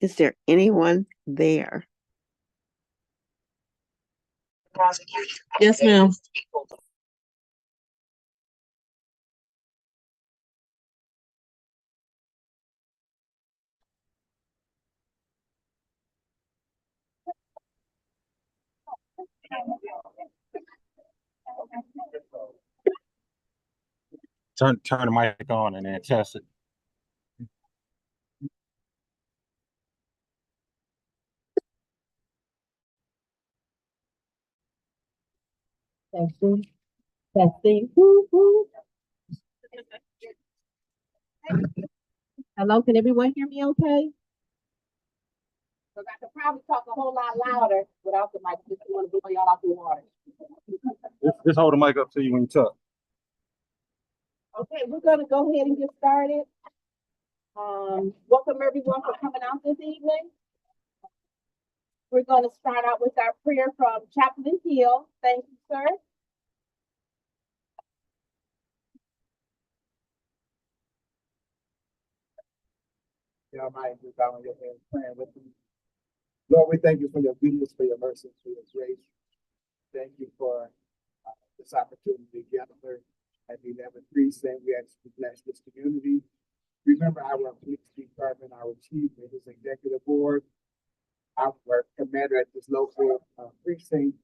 Is there anyone there? Yes, ma'am. Turn the mic on and then test it. Testing. Testing. Woo, woo. Hello, can everyone hear me okay? Because I could probably talk a whole lot louder without the mic. Just want to blow y'all out the water. Just hold the mic up to you when you talk. Okay, we're gonna go ahead and get started. Welcome everyone for coming out this evening. We're gonna start out with our prayer from Chaplain Hill. Thank you, sir. Y'all might just bow on your head praying with me. Lord, we thank you for your goodness, for your mercy, for your grace. Thank you for this opportunity to gather at the 11th Precinct. We ask you to bless this community. Remember our police department, our chief and his executive board, our commander at this local precinct,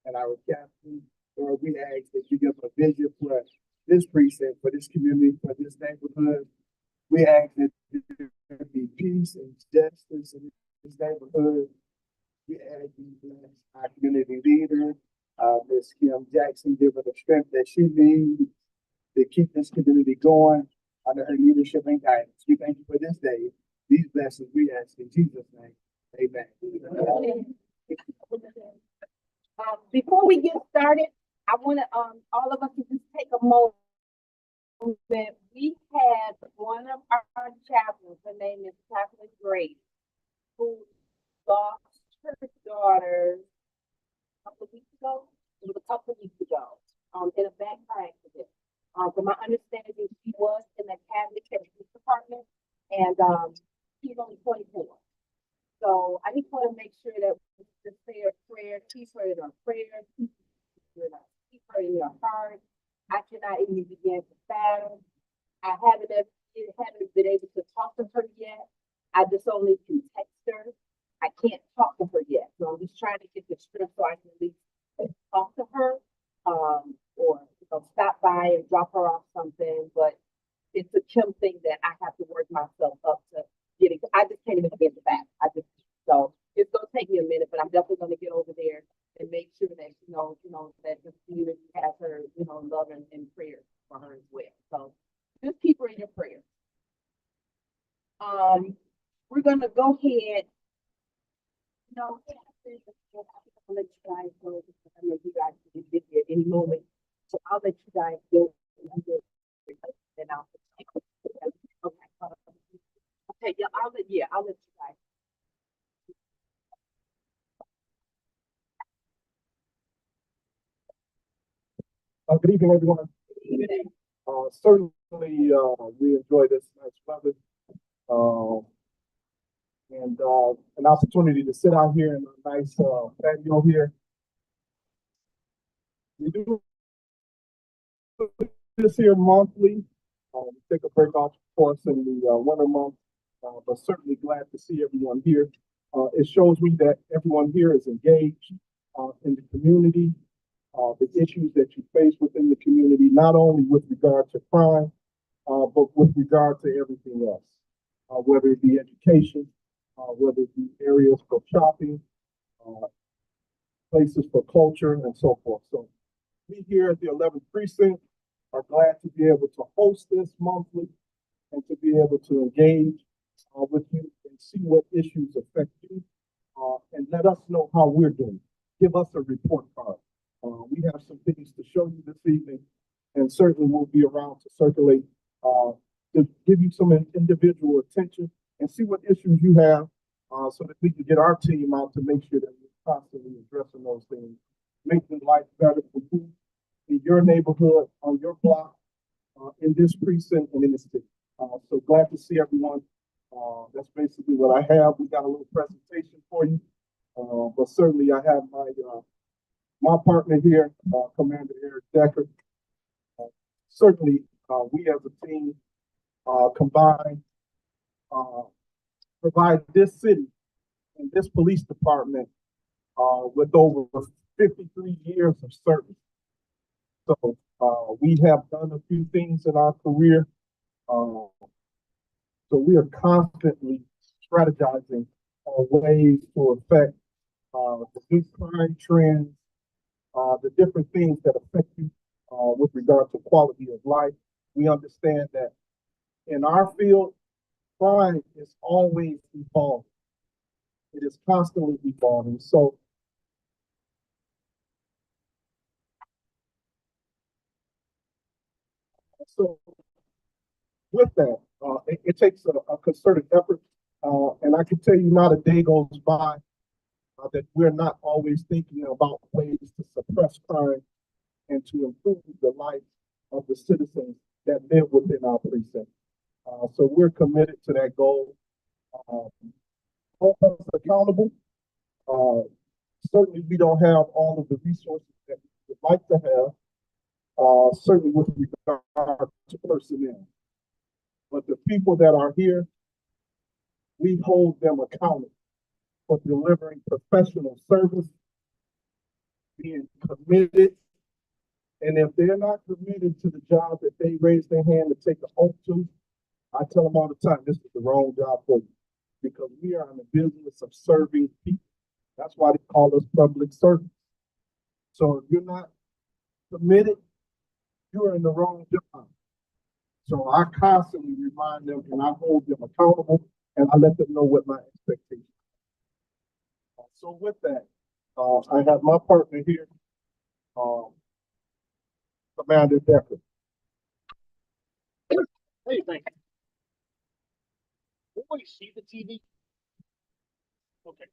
and our captain. Lord, we ask that you give a vision for this precinct, for this community, for this neighborhood. We ask that there be peace and justice in this neighborhood. We ask you to bless our community leader, Ms. Kim Jackson, give her the strength that she needs to keep this community going under her leadership and guidance. We thank you for this day. These blessings we ask in Jesus' name. Amen. Before we get started, I want to all of us to just take a moment. We had one of our chaplains, her name is Chaplain Grace, who lost her daughter a couple of weeks ago. It was a couple of weeks ago, in a bad car accident. From my understanding, she was in the cabinet police department, and she's only 24. So I just want to make sure that we just say a prayer, keep her in our prayers, keep her in your heart. I cannot even begin to fathom. I haven't been able to talk to her yet. I just only can text her. I can't talk to her yet. So I'm just trying to get the strength so I can at least talk to her. Or stop by and drop her off something. But it's a Kim thing that I have to work myself up to getting. I just can't even get back. So it's gonna take me a minute, but I'm definitely gonna get over there and make sure that that the community has her, love and prayer for her as well. So just keep her in your prayers. We're gonna go ahead. I'll let you guys go because I know you guys can get busy at any moment. So I'll let you guys go. Then I'll okay, yeah, I'll let you guys. Good evening, everyone. Certainly, we enjoy this nice weather and an opportunity to sit out here in a nice patio here. We do this here monthly. We take a break off, of course, in the winter months, but certainly glad to see everyone here. It shows me that everyone here is engaged in the community. The issues that you face within the community, not only with regard to crime, but with regard to everything else, whether it be education, whether it be areas for shopping, places for culture, and so forth. So we here at the 11th Precinct are glad to be able to host this monthly and to be able to engage with you and see what issues affect you and let us know how we're doing. Give us a report card. We have some things to show you this evening, and certainly we'll be around to circulate to give you some individual attention and see what issues you have so that we can get our team out to make sure that we're constantly addressing those things, making life better for you in your neighborhood, on your block, in this precinct, and in the city. So glad to see everyone. That's basically what I have. We got a little presentation for you. But certainly I have my partner here, Commander Eric Decker. Certainly, we as a team combined provide this city and this police department with over 53 years of service. So we have done a few things in our career. So we are constantly strategizing on ways to affect the new crime trends, the different things that affect you with regard to quality of life. We understand that in our field, crime is always evolving. It is constantly evolving. So with that, it takes a concerted effort. And I can tell you not a day goes by that we're not always thinking about ways to suppress crime and to improve the life of the citizens that live within our precinct. So we're committed to that goal. Hold us accountable. Certainly, we don't have all of the resources that we would like to have, certainly with regard to personnel. But the people that are here, we hold them accountable for delivering professional service, being committed. And if they're not committed to the job that they raise their hand to take an oath to, I tell them all the time, this is the wrong job for you. Because we are in the business of serving people. That's why they call us public servants. So if you're not committed, you're in the wrong job. So I constantly remind them and I hold them accountable and I let them know what my expectations are. So with that, I have my partner here, Commander Decker. Hey, thank you. Everybody see the TV? Okay.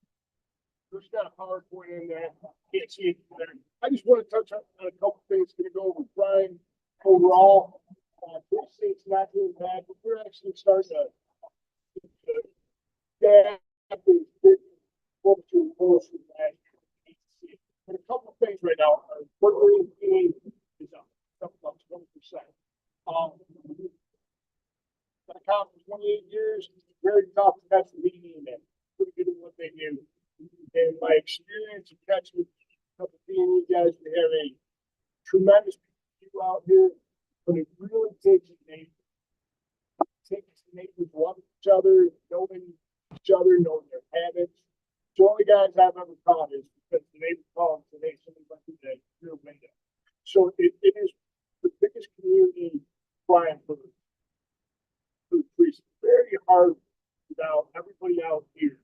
There's got a PowerPoint in there. Can't see it there. I just want to touch on a couple things. Going to go over Brian overall. Precinct's not doing bad, but we're actually starting to get what to force from that. And a couple of things right now. Our quarterly game is up about 20%. That account for 28 years, very tough to catch the meeting and pretty good at what they do. And my experience of catching a couple of you guys, we have a tremendous people out here, but it really takes a neighbor. It takes neighbors loving each other, knowing their habits. So all the guys I've ever caught is because the neighbor called today, somebody went through the window. So it is the biggest community crime for the police. Very hard without everybody out here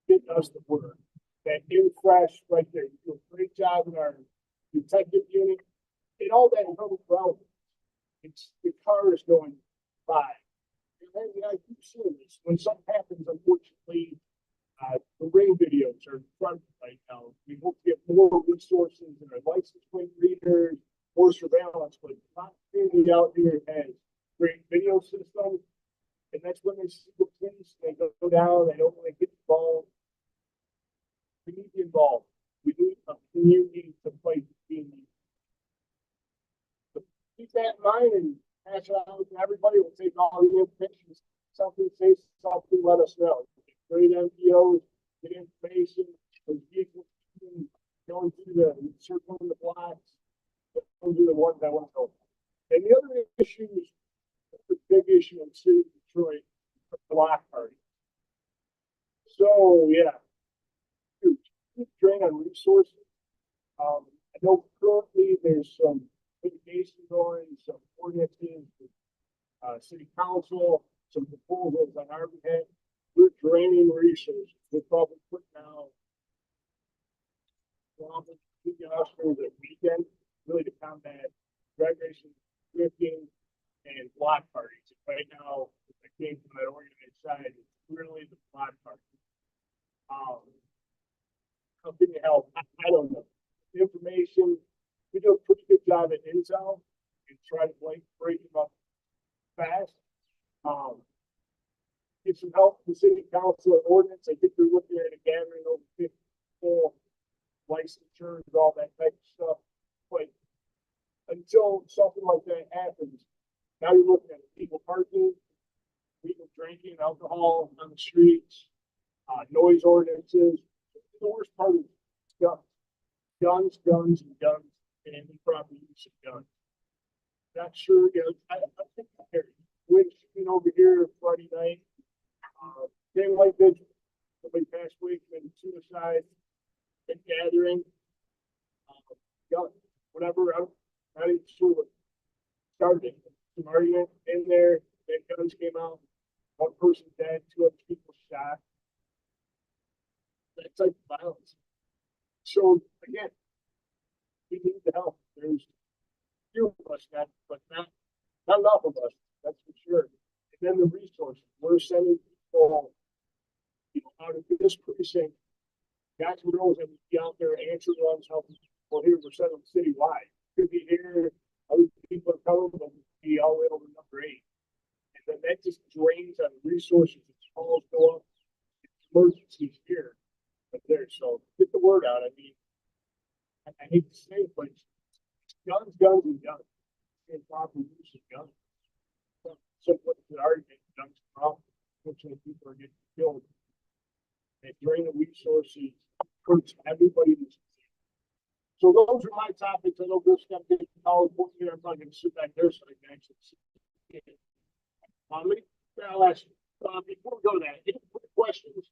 getting us the word. That new fresh right there. You do a great job in our detective unit. And all that comes from it's the car is going by. And then I keep seeing this. When something happens, unfortunately, the ring videos are in front right now. We hope to get more resources in our license plate readers, more surveillance, but not community out here has great video systems. And that's when they see the police, they go down, they don't want to get involved. We need to be involved. We need a community to play the team. So keep that in mind and pass it out to everybody. We'll take all the information. Something, say something, let us know. Great MPOs, get information, those vehicles going through the circling the blocks. Those are the ones I want to know. And the other issue is the big issue in the city of Detroit, the block party. So yeah, huge drain on resources. I know currently there's some litigation going, some ordinances, city council, some proposals on our behalf. We're draining resources. We're probably putting out during the weekend, really to combat drag racing, drifting, and block parties. Right now, if I came from that organized side, it's really the block party. How can you help? I don't know. Information, we do a pretty good job at Intel and try to break them up fast. get some help from the city council and ordinance. I think they're looking at a gathering over 50 people, licensures, all that type of stuff. But until something like that happens, now you're looking at people parking, people drinking alcohol on the streets, noise ordinances. The worst part is guns, guns, and guns, and improper use of guns. Not sure, you know, I think Twitch been over here Friday night. Same like this. Somebody passed away from suicide and gathering. Gun, whatever. I'm not even sure what started. Some argument in there. Then guns came out. One person dead. 2 other people shot. That type of violence. So again, we need the help. There's few of us that, but not enough of us. That's for sure. And then the resources. We're sending people, you know, out of this precinct. Guys and girls that would be out there answering runs, helping people here. We're sending them citywide. Could be here. Other people are coming, but we'll be all the way over number 8. And then that just drains on resources. As calls go up. Emergencies here, but there. So get the word out. I mean, I hate to say it, but guns, and guns. Improper use of guns. So what's the argument? Guns come out. Unfortunately, people are getting killed. They drain the resources, hurts everybody. So those are my topics. I know Bill's got to get to college board here. I'm not going to sit back there so I can actually see it. I'll ask you, before we go to that, any quick questions?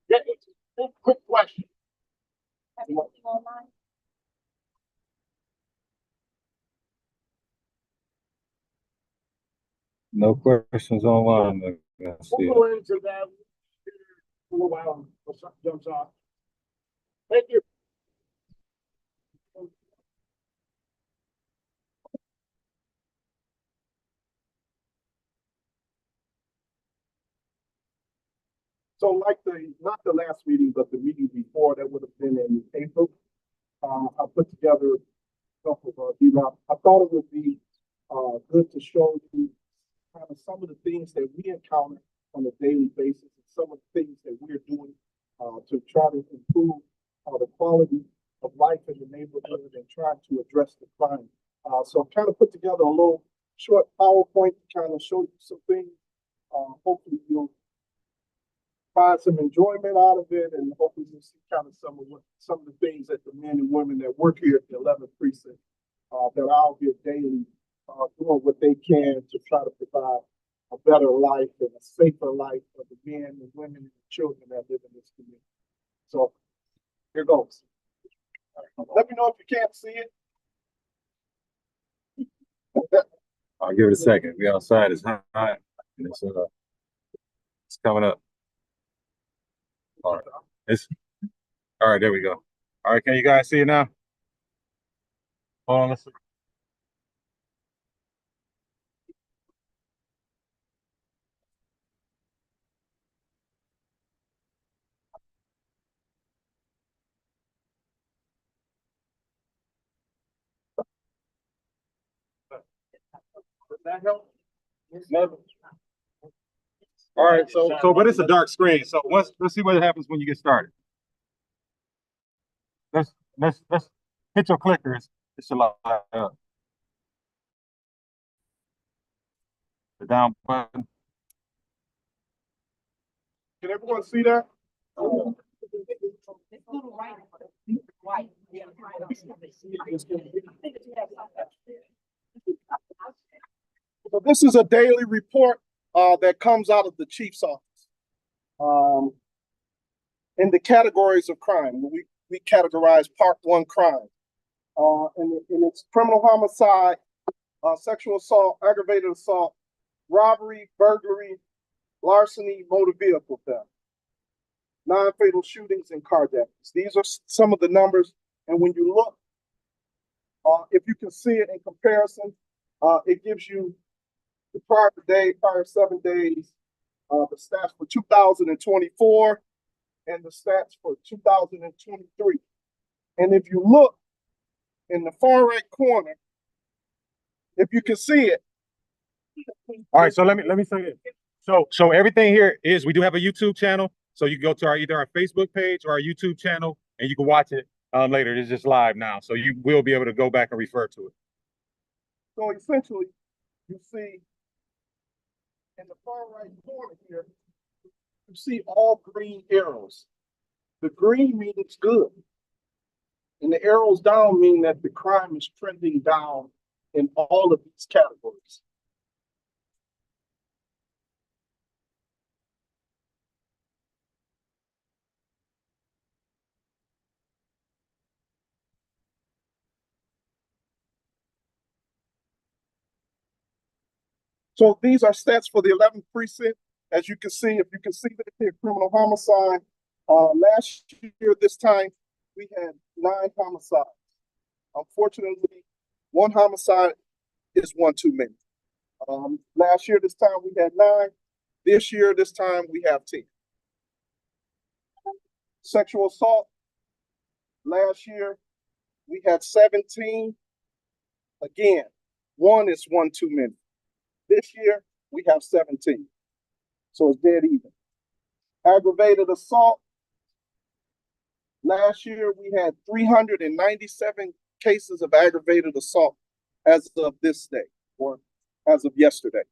Yeah, quick question. Have you seen online? No questions online. Let's see. We'll go into that for a little while until something jumps off. Thank you. So like not the last meeting, but the meeting before, that would have been in April. I put together a couple of, I thought it would be good to show you kind of some of the things that we encounter on a daily basis and some of the things that we're doing to try to improve the quality of life in the neighborhood and try to address the crime. So I kind of put together a little short PowerPoint to kind of show you some things. Hopefully you'll find some enjoyment out of it, and hopefully you'll see kind of some of the things that the men and women that work here at the 11th Precinct that are out here daily doing what they can to try to provide a better life and a safer life for the men and women and children that live in this community. So here goes. Let me know if you can't see it. I'll give it a second. We outside. It's hot. And it's coming up. All right. All right. There we go. All right. Can you guys see it now? Hold on. Let's see. Does that help? No. All right. So, but it's a dark screen. So let's see what happens when you get started. Let's hit your clickers. It should light up. The down button. Can everyone see that? So this is a daily report that comes out of the chief's office. In the categories of crime, we categorize part 1 crime. And it's criminal homicide, sexual assault, aggravated assault, robbery, burglary, larceny, motor vehicle theft, non-fatal shootings, and carjackings. These are some of the numbers. And when you look, if you can see it in comparison, it gives you the prior 7 days, the stats for 2024 and the stats for 2023. And if you look in the far right corner, if you can see it, All right, so let me say this. So everything here is we do have a YouTube channel, so you can go to our either our Facebook page or our YouTube channel, and you can watch it later. It's just live now, so you will be able to go back and refer to it. So essentially, you see in the far right corner here, you see all green arrows. The green means it's good. And the arrows down mean that the crime is trending down in all of these categories. So these are stats for the 11th precinct. As you can see, if you can see that here, criminal homicide. Last year, this time, we had 9 homicides. Unfortunately, 1 homicide is one too many. Last year, this time, we had 9. This year, this time, we have 10. Sexual assault. Last year, we had 17. Again, 1 is one too many. This year, we have 17. So it's dead even. Aggravated assault. Last year, we had 397 cases of aggravated assault as of this day, or as of yesterday.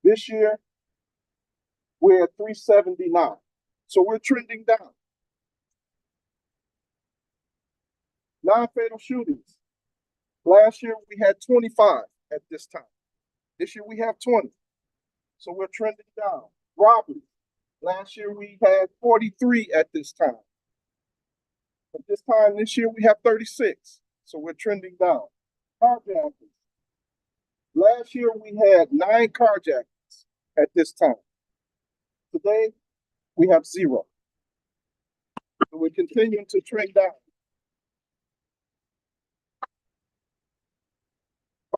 This year, we're at 379. So we're trending down. Non-fatal shootings. Last year, we had 25 at this time. This year, we have 20. So we're trending down. Robbery. Last year, we had 43 at this time. But this time, this year, we have 36. So we're trending down. Carjacking. Last year, we had 9 carjackings at this time. Today, we have 0. So we're continuing to trend down.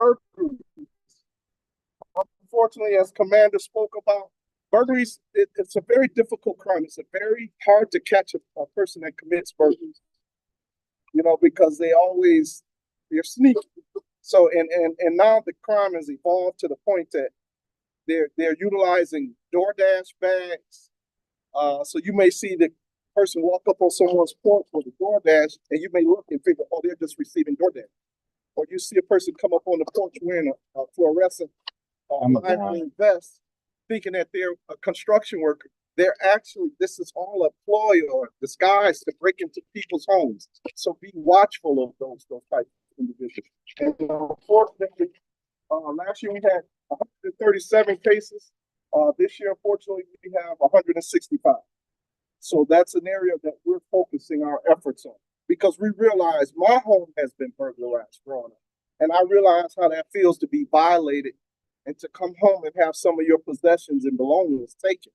Burglaries. Unfortunately, as Commander spoke about, burglaries, it's a very difficult crime. It's a very hard to catch a person that commits burglaries, because they're sneaky. So, and now the crime has evolved to the point that they're utilizing DoorDash bags. So you may see the person walk up on someone's porch with a DoorDash, and you may look and figure, oh, they're just receiving DoorDash. Or you see a person come up on the porch wearing a fluorescent vest, thinking that they're a construction worker. They're actually, this is all a ploy or disguise to break into people's homes. So be watchful of those types of individuals. And unfortunately, last year we had 137 cases. This year, unfortunately, we have 165. So that's an area that we're focusing our efforts on, because we realize my home has been burglarized growing up. And I realize how that feels to be violated and to come home and have some of your possessions and belongings taken.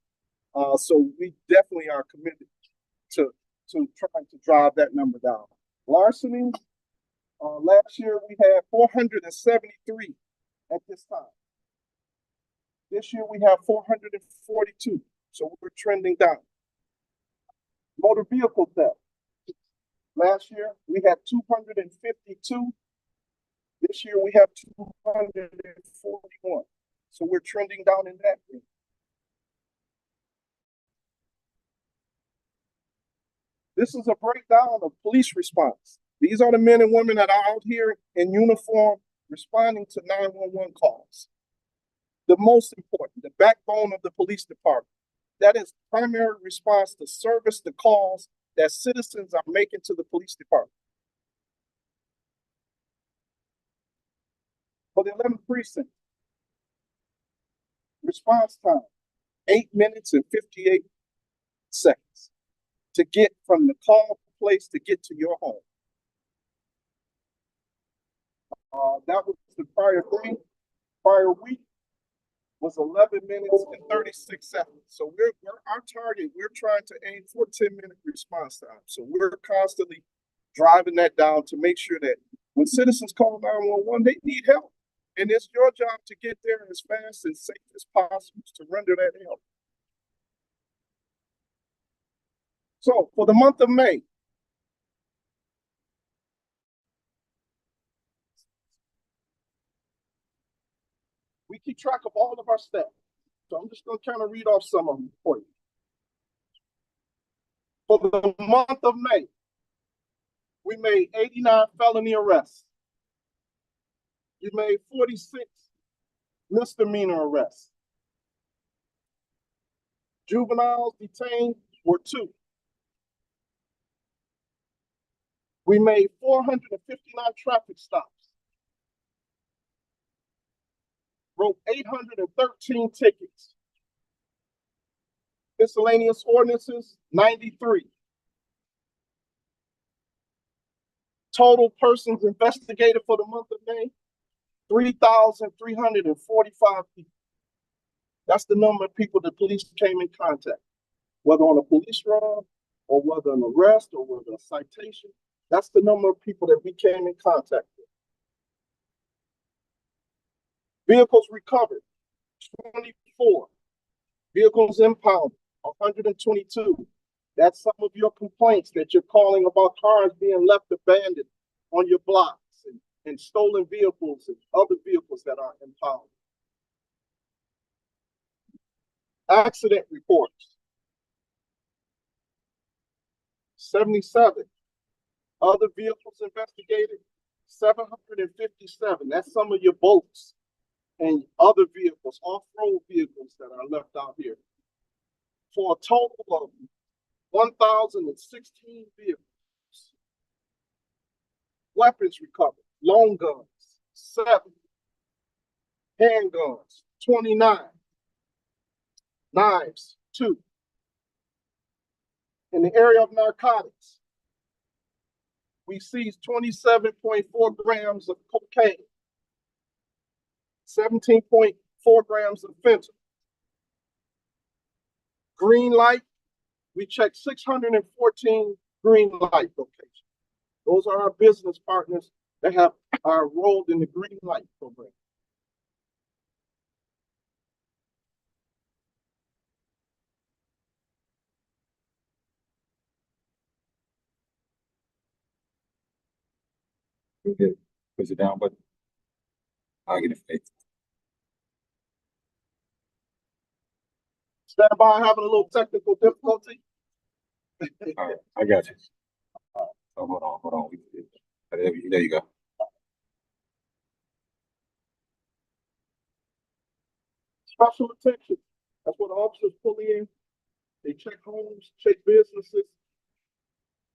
So we definitely are committed to trying to drive that number down. Larceny, last year we had 473 at this time. This year we have 442, so we're trending down. Motor vehicle theft. Last year we had 252. This year we have 241. So we're trending down in that area. This is a breakdown of police response. These are the men and women that are out here in uniform responding to 911 calls. The most important, the backbone of the police department. That is primary response to service the calls that citizens are making to the police department. For the 11th precinct, response time, 8 minutes and 58 seconds to get from the call place to get to your home. That was the prior thing. Prior week was 11 minutes and 36 seconds. So we're our target, we're trying to aim for 10-minute response time. So we're constantly driving that down to make sure that when citizens call 911, they need help. And it's your job to get there as fast and safe as possible to render that help. So for the month of May, We keep track of all of our stats. So I'm just going to kind of read off some of them for you. For the month of May, we made 89 felony arrests. We made 46 misdemeanor arrests. Juveniles detained were 2. We made 459 traffic stops. Wrote 813 tickets. Miscellaneous ordinances, 93. Total persons investigated for the month of May, 3,345 people. That's the number of people the police came in contact, whether on a police run or whether an arrest or whether a citation. That's the number of people that we came in contact with. Vehicles recovered, 24. Vehicles impounded, 122. That's some of your complaints that you're calling about cars being left abandoned on your blocks and stolen vehicles and other vehicles that are impounded. Accident reports, 77. Other vehicles investigated, 757. That's some of your boats and other vehicles, off-road vehicles that are left out here, for a total of 1,016 vehicles. Weapons recovered, long guns, 7. Handguns, 29. Knives, 2. In the area of narcotics, we seized 27.4 grams of cocaine, 17.4 grams of fentanyl. Green light, we checked 614 green light locations. Those are our business partners that are enrolled in the green light program. Okay, push it down, but I'll get it fixed. Stand by, having a little technical difficulty. All right, I got you. Oh, hold on. There you go. Special attention. That's what the officers pull in. They check homes, check businesses.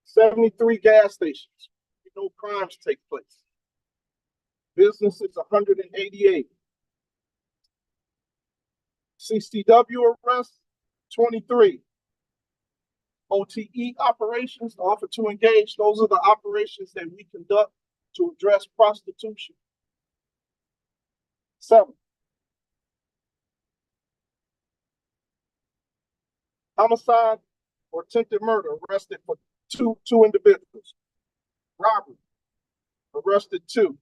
73 gas stations. No crimes take place. Businesses, 188. CCW arrests, 23. OTE operations, offer to engage. Those are the operations that we conduct to address prostitution. 7. Homicide or attempted murder, arrested for two individuals. Robbery, arrested 2.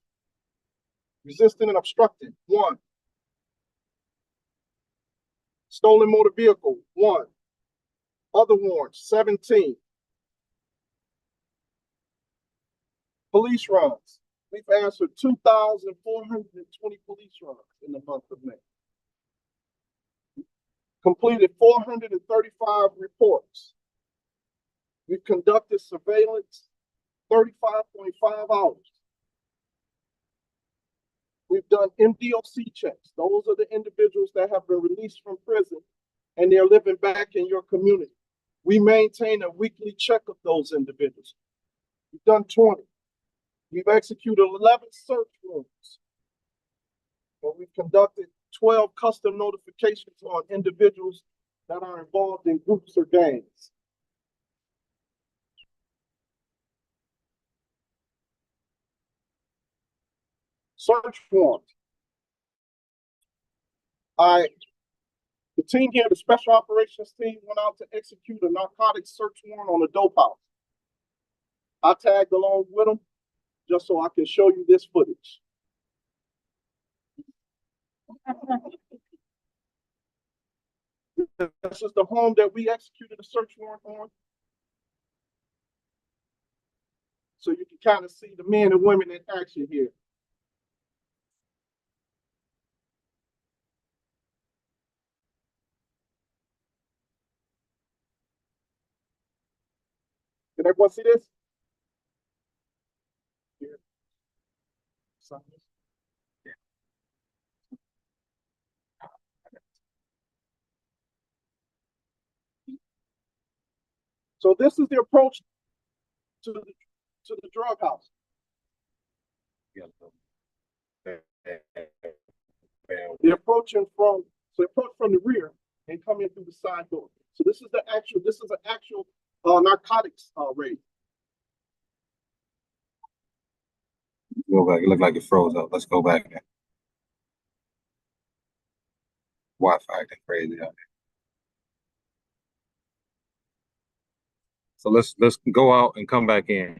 Resisting and obstructing, 1. Stolen motor vehicle, 1. Other warrants, 17. Police runs. We've answered 2,420 police runs in the month of May. Completed 435 reports. We've conducted surveillance 35.5 hours. We've done MDOC checks. Those are the individuals that have been released from prison and they're living back in your community. We maintain a weekly check of those individuals. We've done 20. We've executed 11 search warrants. And we've conducted 12 custom notifications on individuals that are involved in groups or gangs. Search warrant. The team here, the special operations team, went out to execute a narcotics search warrant on a dope house. I tagged along with them just so I can show you this footage. This is the home that we executed a search warrant on. So you can kind of see the men and women in action here. Can everyone see this? Here. Something. So this is the approach to the drug house. They're approaching from the rear and come in through the side door. So this is an actual narcotics raid. Go back. It looked like it froze up. Let's go back there. Wi-Fi acting crazy out there. So let's go out and come back in.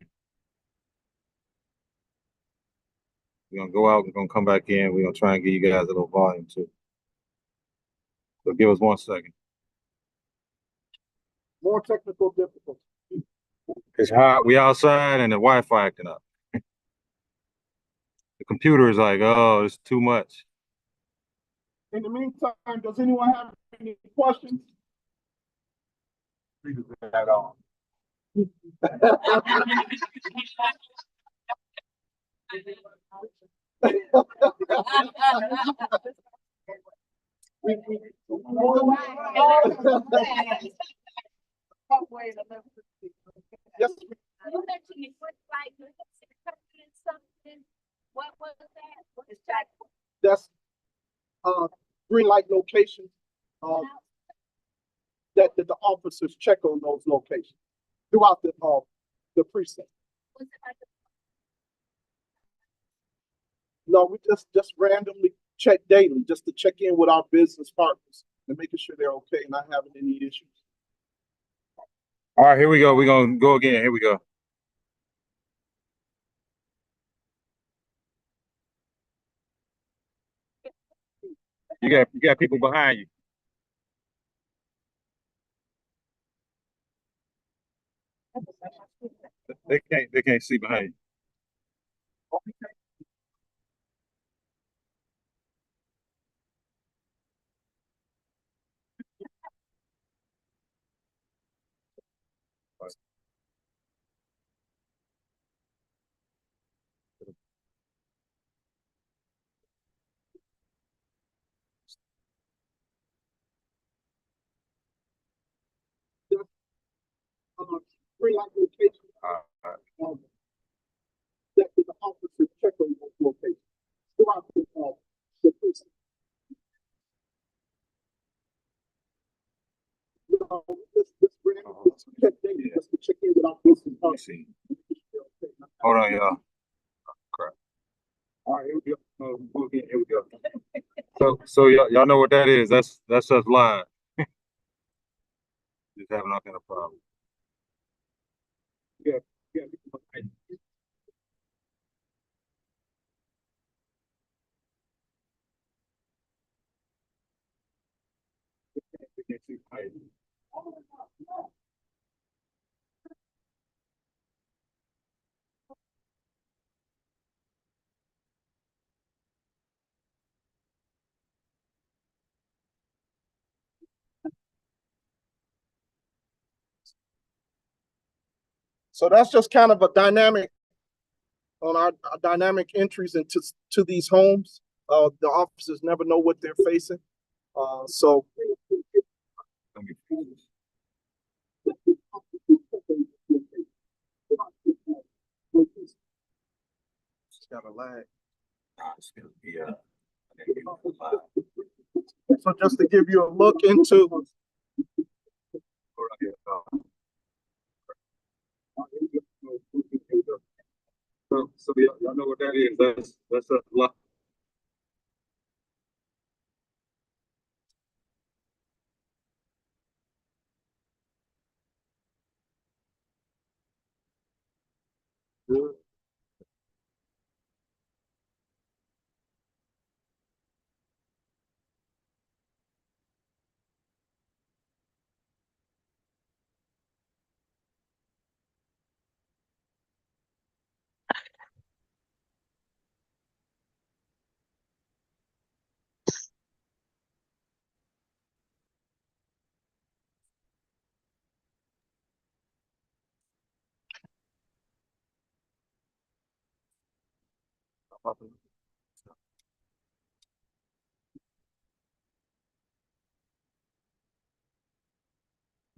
We're gonna go out, we're gonna come back in, we're gonna try and give you guys a little volume too. So give us 1 second. More technical difficulty. It's hot, we outside and the Wi-Fi acting up. The computer is like, oh, it's too much. In the meantime, does anyone have any questions? At all. Yes, You mentioned you put like something. What was that? What is that? that's green light locations that the officers check on those locations throughout the precinct. Was it like No, we just randomly check daily just to check in with our business partners and making sure they're okay and not having any issues. All right, here we go. We're gonna go again. Here we go. You got people behind you. They can't see behind you. Green light locations that the officers check on those locations throughout the precinct. Just check daily just to check in with our business You partners. see. Hold on, y'all. Crap. All right, here we go. Go again. Here we go. So y'all know what that is. That's us live. Just having all kind of problems. Yeah, yeah. They can't see behind you. So that's just kind of a dynamic on our dynamic entries into these homes. The officers never know what they're facing. So Let me- it's got a lag. It's gonna be So just to give you a look into So y'all know what that is. That's us live. Give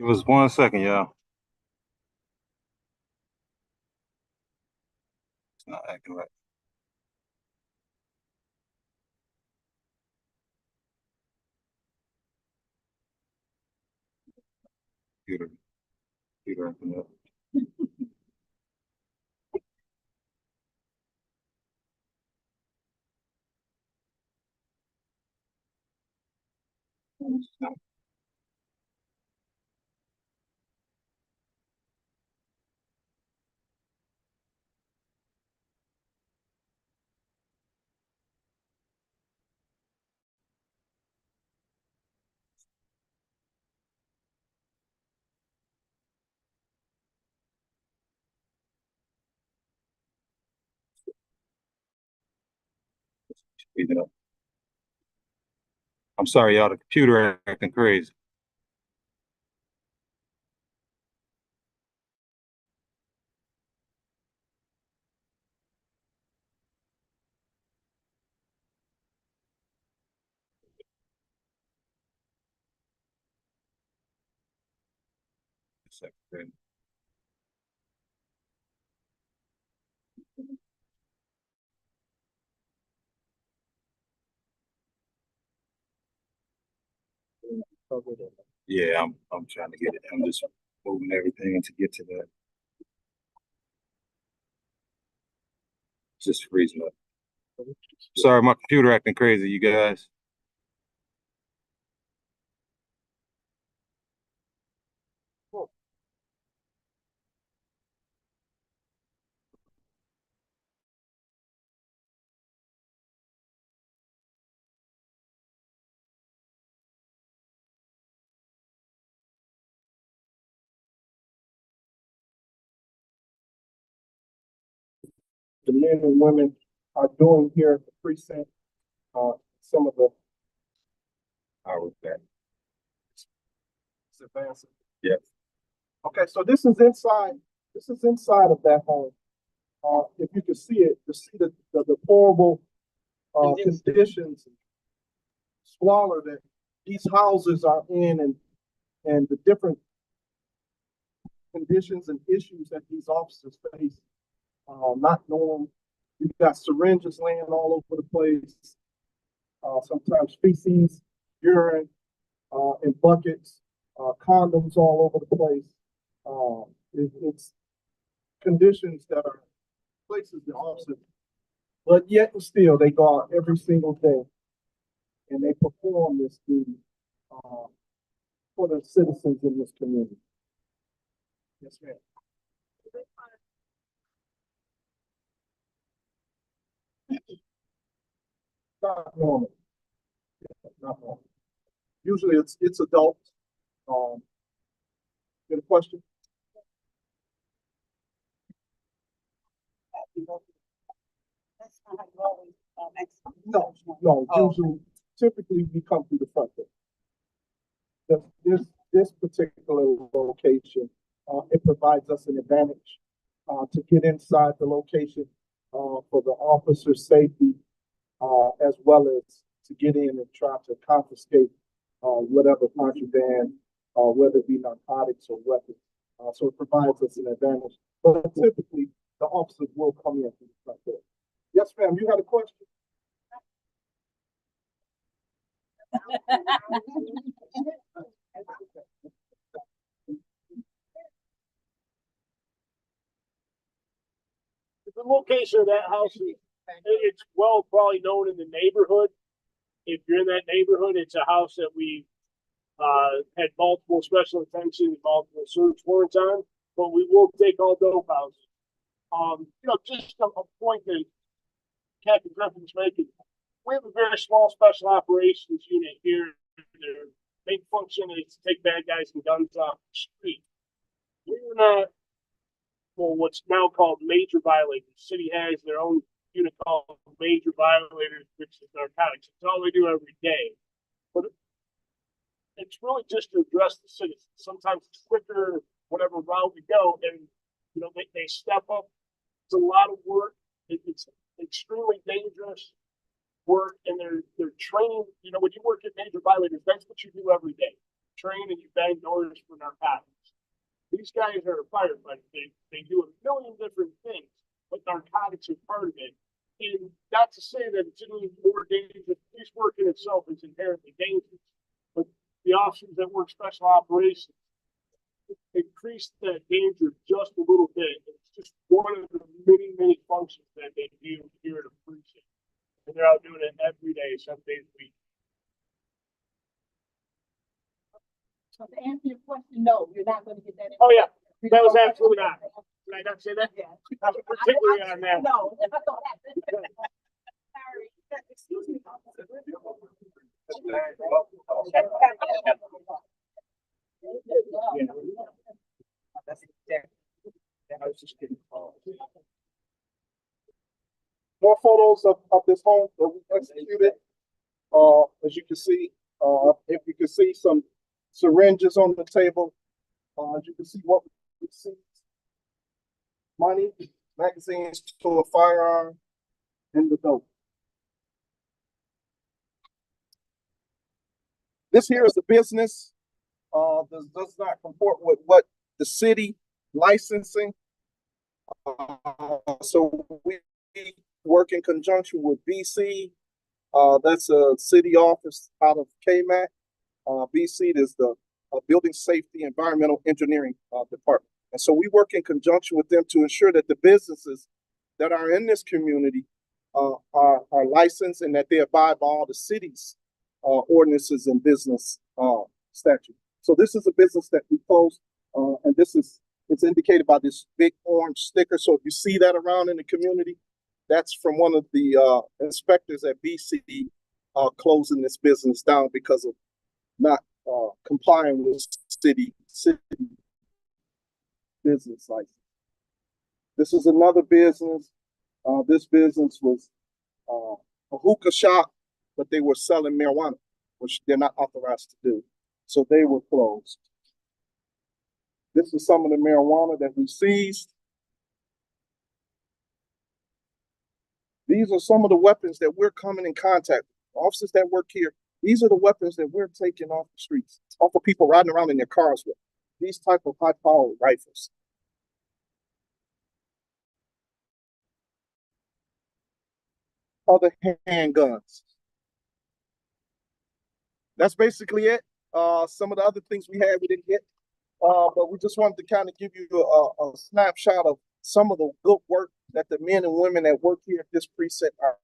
us 1 second, y'all. It's not acting right. Computer acting up. Speed it up. I'm sorry, y'all. The computer acting crazy. Second. Yeah, I'm trying to get it. I'm just moving everything to get to that. Just freezing up. Sorry, my computer acting crazy, you guys. The men and women are doing here at the precinct, some of the Our back. advances. Yes. Okay, so this is inside. This is inside of that home. If you can see it, you see the deplorable conditions, squalor that these houses are in, and the different conditions and issues that these officers face. Not knowing, you've got syringes laying all over the place. Sometimes feces, urine, in buckets, condoms all over the place. It's conditions that are places the officers, but yet and still they go out every single day and they perform this duty for the citizens in this community. Yes, ma'am. Not normal. Not normal. Usually it's adults. Get a question? That's not how you always, No, no, Oh. usually, typically we come through the front door. This particular location, it provides us an advantage, to get inside the location, for the officer's safety, as well as to get in and try to confiscate, whatever contraband, whether it be narcotics or weapons. So it provides us an advantage, but typically the officers will come in through the front door. Yes, ma'am, you had a question? The location of that house is, it's well probably known in the neighborhood. If you're in that neighborhood, it's a house that we had multiple special attention, multiple search warrants on, but we will take all dope houses. Just a point that Captain Griffin's making. We have a very small special operations unit here. Their main function is to take bad guys and guns off the street. We're not, well, what's now called major violators. The city has their own unit called major violators, which is narcotics. It's all they do every day. But it's really just to address the citizens. Sometimes it's quicker, whatever route we go, and they step up. It's a lot of work. It's extremely dangerous work, and they're trained. You know, when you work at major violators, that's what you do every day. Train and you bang doors for narcotics. These guys are firefighters. They do a million different things, but narcotics are part of it. And not to say that it's any more dangerous. Police work in itself is inherently dangerous, but the officers that work special operations increase that danger just a little bit. It's just one of the many functions that they do here at a precinct, and they're out doing it every day, 7 days a week. So to answer your question, no, you're not gonna get that. Oh yeah, that was absolutely not. Did I not say that? Yeah. Particularly on that. No, that's not gonna happen. Sorry, excuse me. I was just kidding. More photos of this home that we executed. As you can see, if you can see some syringes on the table, as you can see what we see. Money, magazines to a firearm, and the dope. This here is the business. Does not comport with what the city licensing. So we work in conjunction with BC. That's a city office out of KMAC. BC is the Building Safety Environmental Engineering Department. And so we work in conjunction with them to ensure that the businesses that are in this community are licensed and that they abide by all the city's ordinances and business statutes. So this is a business that we closed, and it's indicated by this big orange sticker. So if you see that around in the community, that's from one of the inspectors at BC closing this business down because of not complying with city business license. This is another business. This business was a hookah shop, but they were selling marijuana, which they're not authorized to do. So they were closed. This is some of the marijuana that we seized. These are some of the weapons that we're coming in contact with. Officers that work here, these are the weapons that we're taking off the streets, off of people riding around in their cars with. These type of high-powered rifles. Other handguns. That's basically it. Some of the other things we had, we didn't get. But we just wanted to kind of give you a snapshot of some of the good work that the men and women that work here at this precinct are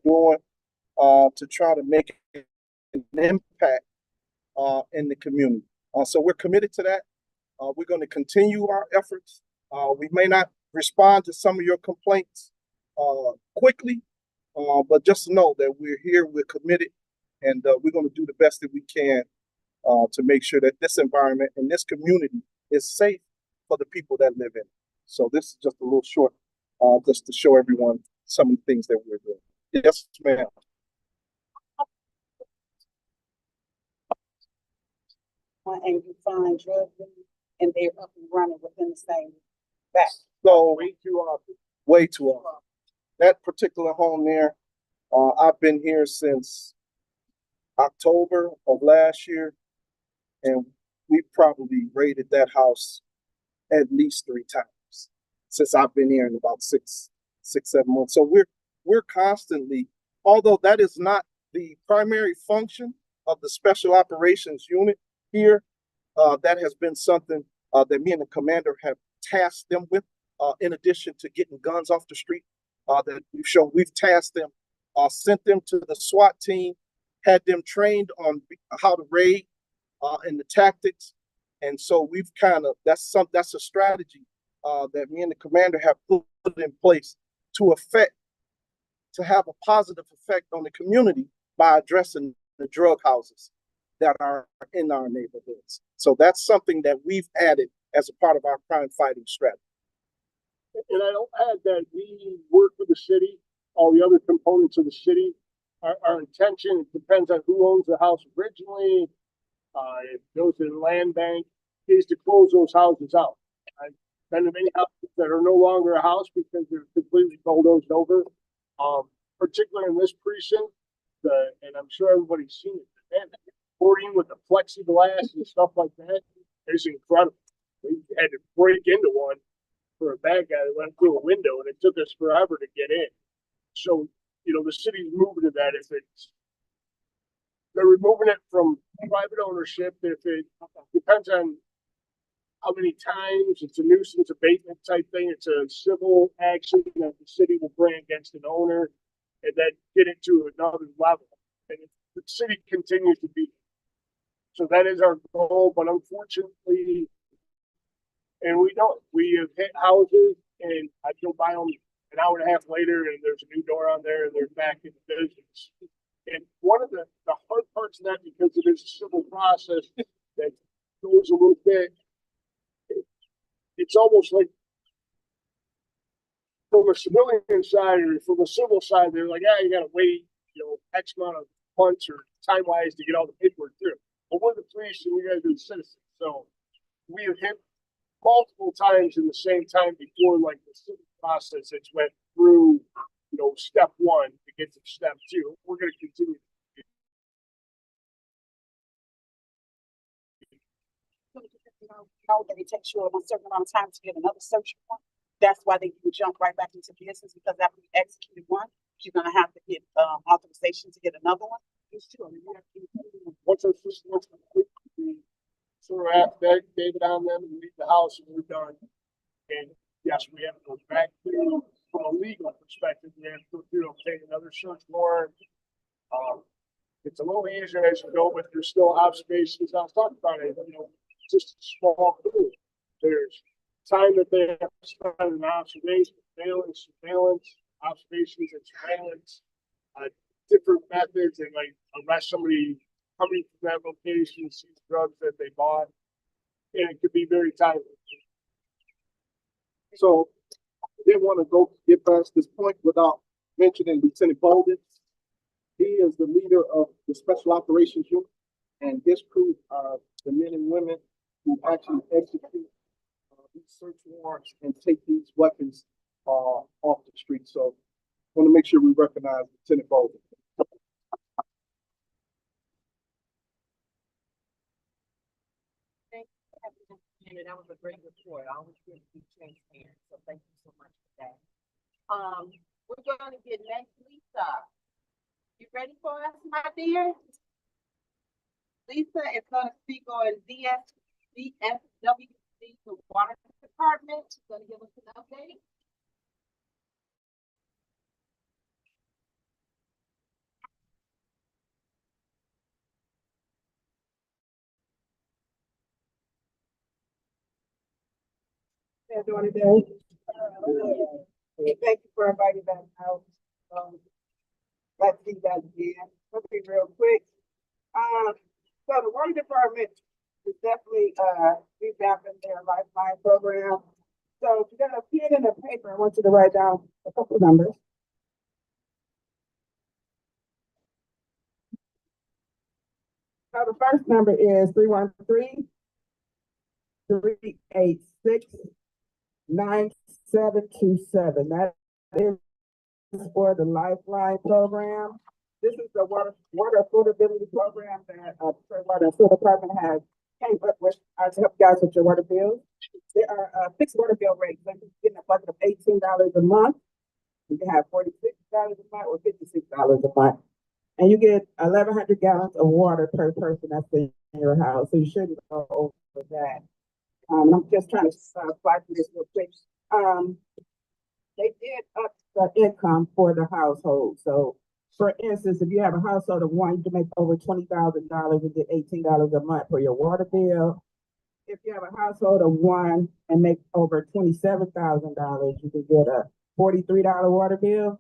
doing to try to make an impact in the community. So we're committed to that. We're going to continue our efforts. We may not respond to some of your complaints quickly, but just know that we're here, we're committed, and we're going to do the best that we can to make sure that this environment and this community is safe for the people that live in it. So this is just a little short, just to show everyone some of the things that we're doing. Yes, ma'am. And you find drugs and they're up and running within the same back. So Way too often. way too often. That particular home there, I've been here since October of last year, and we probably raided that house at least 3 times since I've been here in about 6, 7 months. So we're constantly, although that is not the primary function of the special operations unit here, that has been something that me and the commander have tasked them with, in addition to getting guns off the street, that we've tasked them, sent them to the SWAT team, had them trained on how to raid and the tactics. And so we've that's a strategy that me and the commander have put in place to have a positive effect on the community by addressing the drug houses that are in our neighborhoods. So that's something that we've added as a part of our crime fighting strategy. And I'll add that we work with the city, all the other components of the city. Our intention depends on who owns the house originally. If it goes to the land bank, is to close those houses out. houses that are no longer a house because they're completely bulldozed over. Particularly in this precinct, and I'm sure everybody's seen it, man, the boarding with the plexiglass and stuff like that is incredible. We had to break into one for a bad guy that went through a window, and it took us forever to get in. So, the city's moving to that. If they're removing it from private ownership, if it depends on how many times it's a nuisance abatement type thing, it's a civil action that the city will bring against an owner, and then get it to another level. And the city continues to be. So that is our goal, but unfortunately, and we have hit houses, and I go by them an hour and a half later, and there's a new door on there, and they're back in business. And one of the hard parts of that, because it is a civil process that goes a little bit, it's almost like from a civilian side or from a civil side, they're like, you gotta wait, X amount of months or time wise to get all the paperwork through. But we're the police and we gotta do the citizens. So we have hit multiple times in the same time before, like the civil process that's went through, step one to get to step two. We're gonna continue. That it takes you a certain amount of time to get another search warrant. That's why they can jump right back into business, because after you execute one, you're gonna have to get authorization to get another one. Once our system was complete, we sort of have to David on them and leave the house, and we're done. And yes, we have to go back through from a legal perspective. We have to go through and obtain another search warrant. It's a little easier as you go, but there's still observations. I was talking about it, just a small crew. There's time that they have to spend on observation, surveillance, observations and surveillance, different methods, and like arrest somebody coming from that location, see drugs that they bought, and it could be very timely. So I didn't want to get past this point without mentioning Lieutenant Bolden. He is the leader of the Special Operations Unit, and his crew are the men and women who actually execute these search warrants and take these weapons off the street. So I want to make sure we recognize Lieutenant Bolden. That was a great report. I always good to be transparent. So thank you so much for that. We're going to get next Lisa. You ready for us, my dear? Lisa is going to speak on DFWC, the Water Department. She's going to give us an update. Doing today. Thank you for inviting us out. Let's see that again. Let's be real quick. So the water department is definitely revamping their lifeline program. So if you got a pen and a paper, I want you to write down a couple of numbers. So the first number is 313-386-9727. That is for the Lifeline program. This is the water affordability program that the Water and Sewer Department has came up with to help you guys with your water bills. There are fixed water bill rates. So you get a budget of $18 a month. You can have $46 a month or $56 a month. And you get 1,100 gallons of water per person that's in your house. So you shouldn't go over that. I'm just trying to fly through this real quick. They did up the income for the household. So, for instance, if you have a household of one, you can make over $20,000 and get $18 a month for your water bill. If you have a household of one and make over $27,000, you can get a $43 water bill.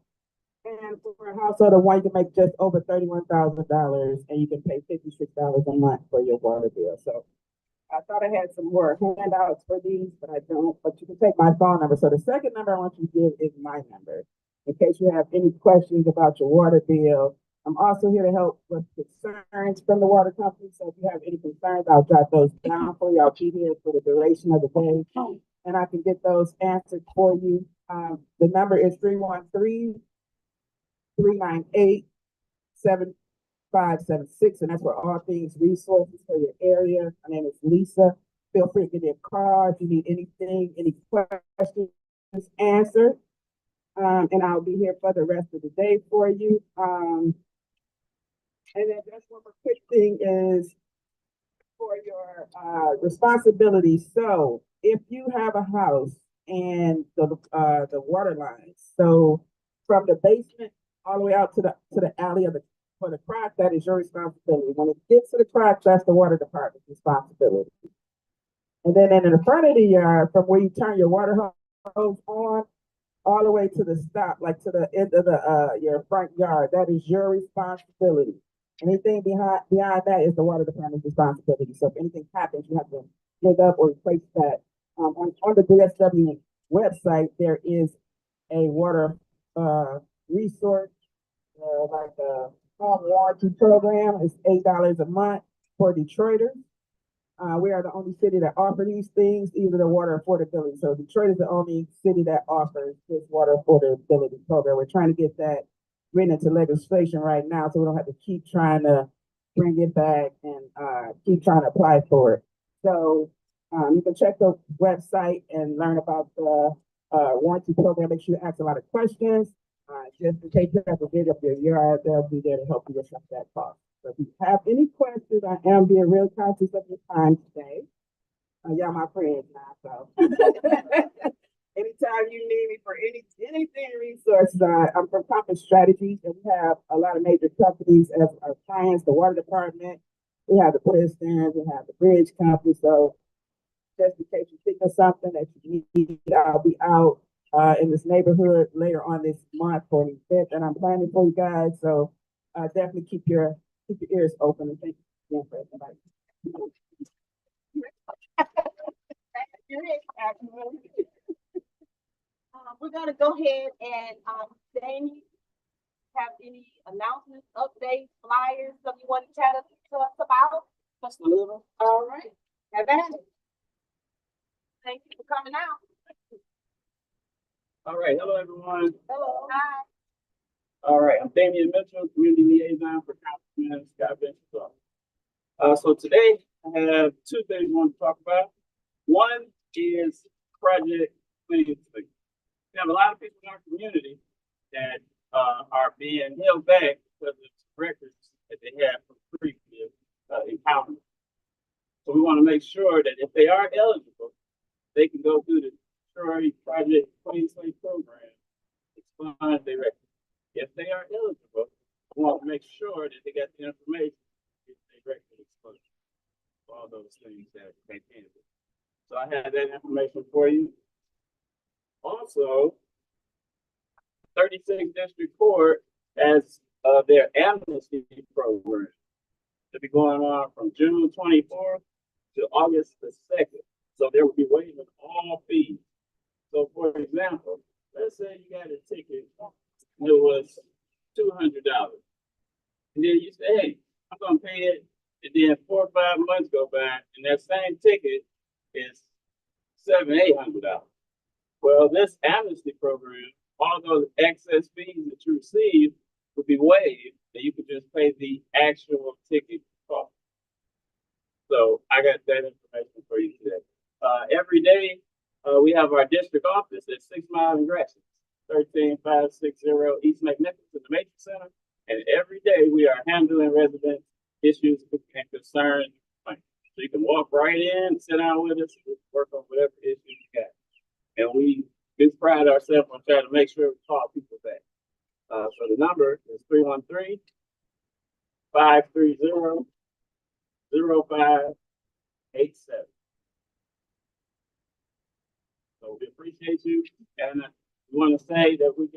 And for a household of one, you can make just over $31,000 and you can pay $56 a month for your water bill. So I thought I had some more handouts for these, but I don't. But you can take my phone number. So the second number I want you to give is my number. In case you have any questions about your water bill, I'm also here to help with concerns from the water company. So if you have any concerns, I'll jot those down for you. I'll be here for the duration of the day, and I can get those answered for you. The number is 313-398-7576, and that's for all things resources for your area. My name is Lisa. Feel free to give me a call if you need anything, any questions answered. And I'll be here for the rest of the day for you. And then just one more quick thing is for your responsibilities. So if you have a house and the water lines, so from the basement all the way out to the alley of the for the crack, that is your responsibility. When it gets to the cracks, that's the water department's responsibility. And then in the front of the yard, from where you turn your water hose on, all the way to the stop, like to the end of the your front yard, that is your responsibility. Anything beyond that is the water department's responsibility. So if anything happens, you have to dig up or replace that. On the DSW website, there is a water resource, like a home warranty program. It's $8 a month for Detroiters. We are the only city that offer these things, even the water affordability. So Detroit is the only city that offers this water affordability program. We're trying to get that written into legislation right now, so we don't have to keep trying to bring it back and keep trying to apply for it. So you can check the website and learn about the warranty program. Make sure you ask a lot of questions. Just in case you have to dig up your yard, they'll be there to help you with some of that cost. So if you have any questions, I am being real conscious of your time today. Y'all my friends now, so anytime you need me for anything resources, I'm from Compass Strategies, and we have a lot of major companies as our clients, the water department, we have the Pistons, we have the bridge company. So just in case you think of something that you need, I'll be out in this neighborhood later on this month for an event that I'm planning for you guys. So definitely keep your ears open, and thank you again for everybody. We're gonna go ahead and, Jamie, have any announcements, updates, flyers, something you want to chat to us about? Just a little. All right, have at it. Thank you for coming out. All right, hello everyone. Hello. Hi. All right, I'm Damian Mitchell, Community Liaison for Councilman Scott Benson. So today I have two things I want to talk about. One is Project Clean Slate. We have a lot of people in our community that are being held back because of records that they have from previous encounters. So we want to make sure that if they are eligible, they can go through the Detroit Project Clean Slate program, expunge their records. If they are eligible, we want to make sure that they get the information if they record expunged. All those things that they can do. So I have that information for you. Also, 36th District Court has their amnesty program to be going on from June 24th to August the 2nd. So there will be waiving all fees. So for example, let's say you got a ticket and it was $200. And then you say, hey, I'm gonna pay it, and then 4 or 5 months go by, and that same ticket is $700-800. Well, this amnesty program, all those excess fees that you receive would be waived, and you could just pay the actual ticket cost. So I got that information for you today. Every day, we have our district office at 6 Mile and Gratiot, 13560 East Magnificent, the Matrix Center. And every day we are handling resident issues and concerns. So you can walk right in, sit down with us, work on whatever issue you got. And we pride ourselves on trying to make sure we call people back. So the number is 313-530-0587. So we appreciate you, and we want to say that we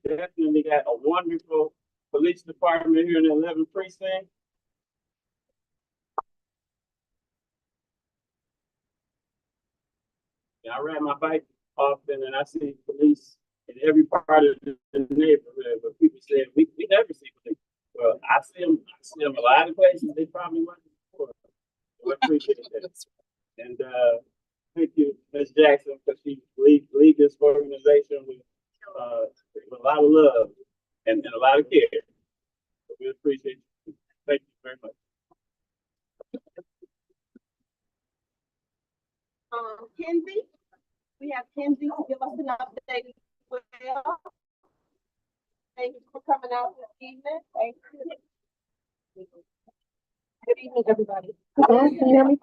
definitely got a wonderful police department here in the 11th Precinct. And I ride my bike often, and I see police in every part of the neighborhood. But people say we never see police. Well, I see them a lot of places they probably weren't before. We appreciate that. And thank you, Ms. Jackson, because she lead this organization with a lot of love and a lot of care. So we appreciate you. Thank you very much. Kenzie, we have Kenzie to give us an update as well. Thank you for coming out this evening. Thank you. Good evening, everybody. Can you hear me?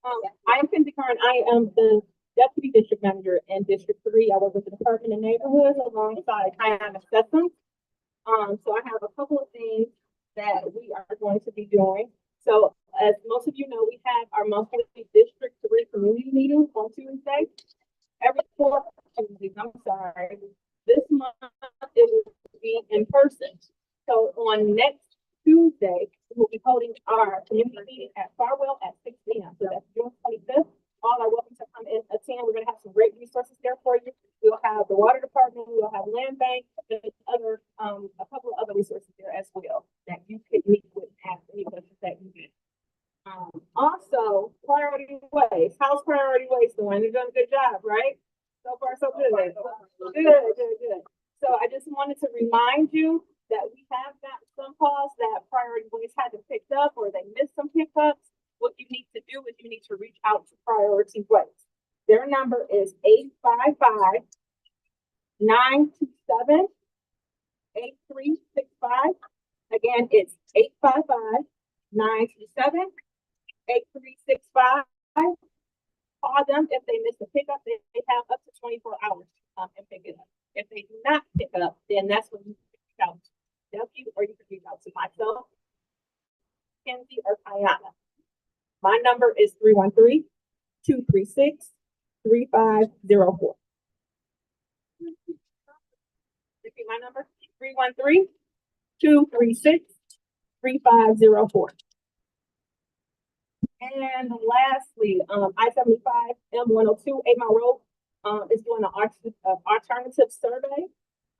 I am Kenzie Curran. I am the Deputy District Manager in District 3. I work with the Department of Neighborhoods alongside Kiana Stetson. So I have a couple of things that we are going to be doing. So as most of you know, we have our monthly District 3 community meeting on Tuesday. Every 4 Tuesdays, I'm sorry. This month it will be in person. So on next Tuesday, we'll be holding our community meeting at Farwell at 6 p.m. So that's June 25th. All are welcome to come and attend. We're going to have some great resources there for you. We'll have the water department, we'll have land bank, and other a couple of other resources there as well that you could meet with and ask any questions that you get. Also, priority ways. How's priority ways doing? They're doing a good job, right? So far, so good. Good. So I just wanted to remind you that we have got some calls that priority ways had to pick up or they missed some pickups. What you need to do is you need to reach out to Priority Ways. Their number is 855-927-8365. Again, it's 855-927-8365. Call them if they miss a pickup. They have up to 24 hours and pick it up. If they do not pick up, then that's when you can reach out to W or you can reach out to myself, Kenzie, or Kiana. My number is 313-236-3504. Repeat my number, 313-236-3504. And lastly, I-75 M102 8 Mile Road is doing an alternative survey.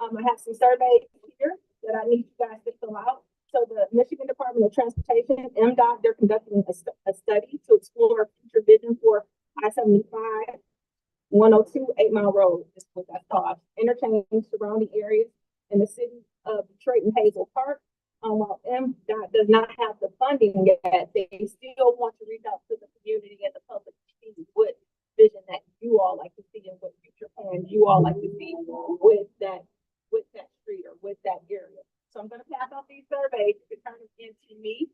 I have some surveys here that I need you guys to fill out. So the Michigan Department of Transportation, MDOT, they're conducting a study to explore future vision for I-75 102 8 Mile Road. Is what that's called. Interchange surrounding areas in the city of Detroit and Hazel Park. While MDOT does not have the funding yet, they still want to reach out to the community and the public to see what vision that you all like to see and what future plans you all like to see with that street or with that area. So I'm going to pass out these surveys to turn them into me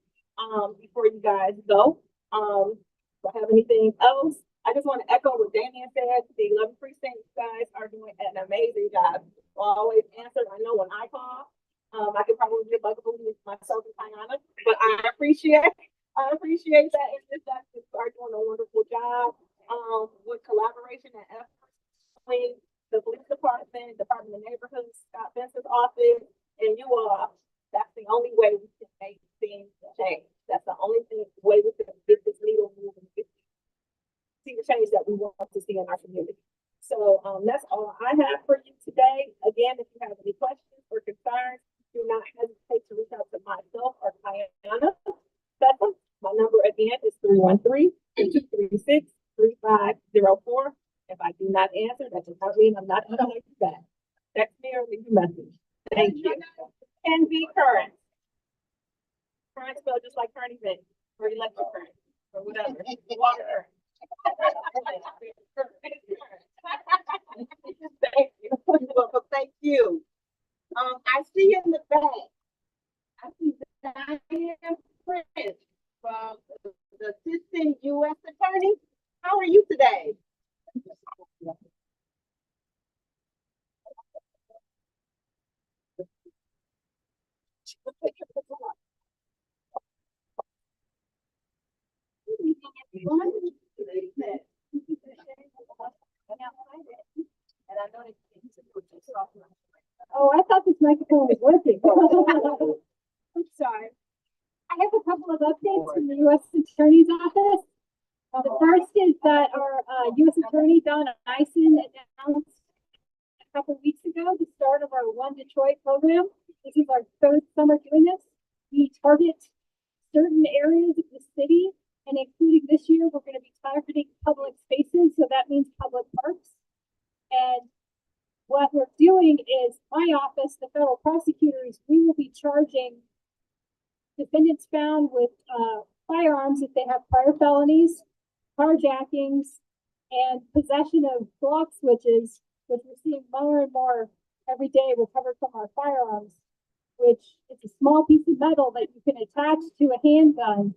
before you guys go. If I have anything else, I just want to echo what Damian said. The 11th Precinct guys are doing an amazing job. Always answer. I know when I call, I could probably be a bugaboo with myself and Kiana, but I appreciate that. And just that they are doing a wonderful job with collaboration and effort between the police department, Department of Neighborhoods, Scott Benson's office, and you all. That's the only way we can make things change. That's the only way we can get this needle moving, see the change that we want to see in our community. So that's all I have for you today. Again, if you have any questions or concerns, do not hesitate to reach out to myself or Kiana. My number again is 313-236-3504. If I do not answer, that does not mean I'm not going to call you back. Text me or leave a message. Thank you. Kenzie Curran. Current spelled just like current event or electric current or whatever. Water. Thank you. Well, thank you. I see in the back, I see Diane Prince from the Assistant U.S. Attorney. How are you today? Oh, I thought this microphone was working. I'm sorry. I have a couple of updates from the U.S. Attorney's Office. The first is that our U.S. Attorney, Don Ison, announced a couple of weeks ago the start of our One Detroit program. This is our third summer doing this. We target certain areas of the city, and including this year, we're going to be targeting public spaces. So that means public parks. And what we're doing is my office, the federal prosecutors, we will be charging defendants found with firearms if they have prior felonies, carjackings, and possession of block switches, which we're seeing more and more every day recovered from our firearms, which is a small piece of metal that you can attach to a handgun,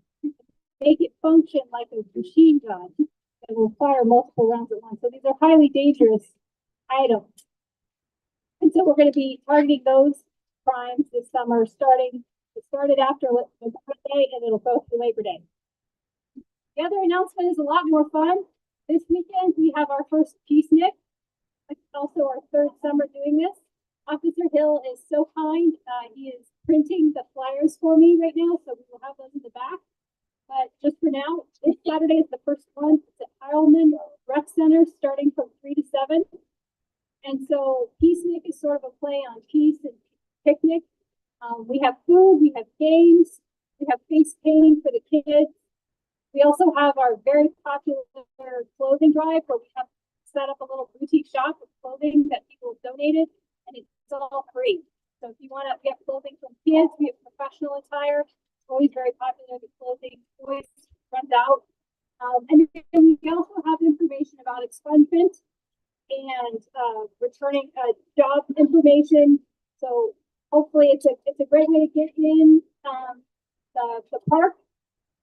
make it function like a machine gun, and will fire multiple rounds at once. So these are highly dangerous items. And so we're going to be targeting those crimes this summer, it started after Labor Day and it'll go through Labor Day. The other announcement is a lot more fun. This weekend, we have our first peacenik. It's also our third summer doing this. Officer Hill is so kind. He is printing the flyers for me right now, so we will have those in the back. But just for now, this Saturday is the first one. It's at Heilman Rec Center starting from 3 to 7. And so peacenik is sort of a play on peace and picnic. We have food, we have games, we have face painting for the kids. We also have our very popular clothing drive where we have set up a little boutique shop of clothing that people have donated, and it's all free. So if you want to get clothing from kids, we have professional attire. It's always very popular. The clothing always runs out. And then we also have information about expungement and returning job information. So hopefully it's a great way to get in the park,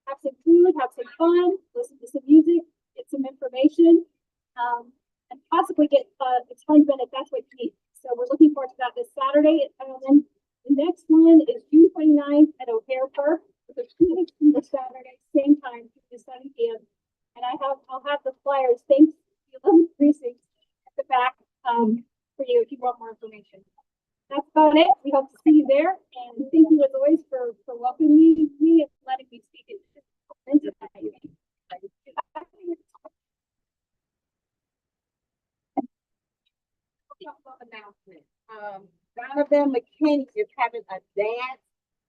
have some food, have some fun, listen to some music, get some information, and possibly get expungement if that's what you need. So we're looking forward to that this Saturday at Heilman. The next one is June 29th at O'Hare Park. So 2 weeks from this Saturday, same time, 2 to 7 p.m. And I'll have the flyers. Thanks to the 11th Precinct at the back for you if you want more information. That's about it. We hope to see you there. And thank you as always for welcoming me and letting me speak it. Announcement. Donovan McKinney is having a dance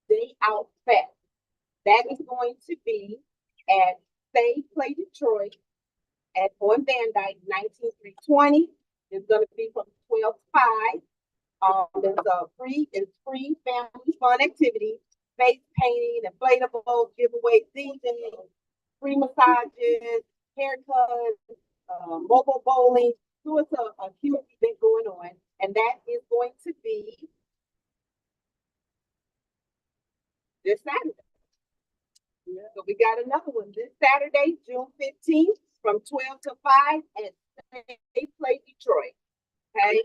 day out fest. That is going to be at Say Play Detroit on Van Dyke, 19320. It's going to be from 12 to 5. There's free family fun activities, face painting, inflatables, giveaway season, free massages, haircuts, mobile bowling. So it's a huge event going on, and that is going to be this Saturday. Yeah. So we got another one this Saturday, June 15th, from 12 to 5 at They Play Detroit. Okay.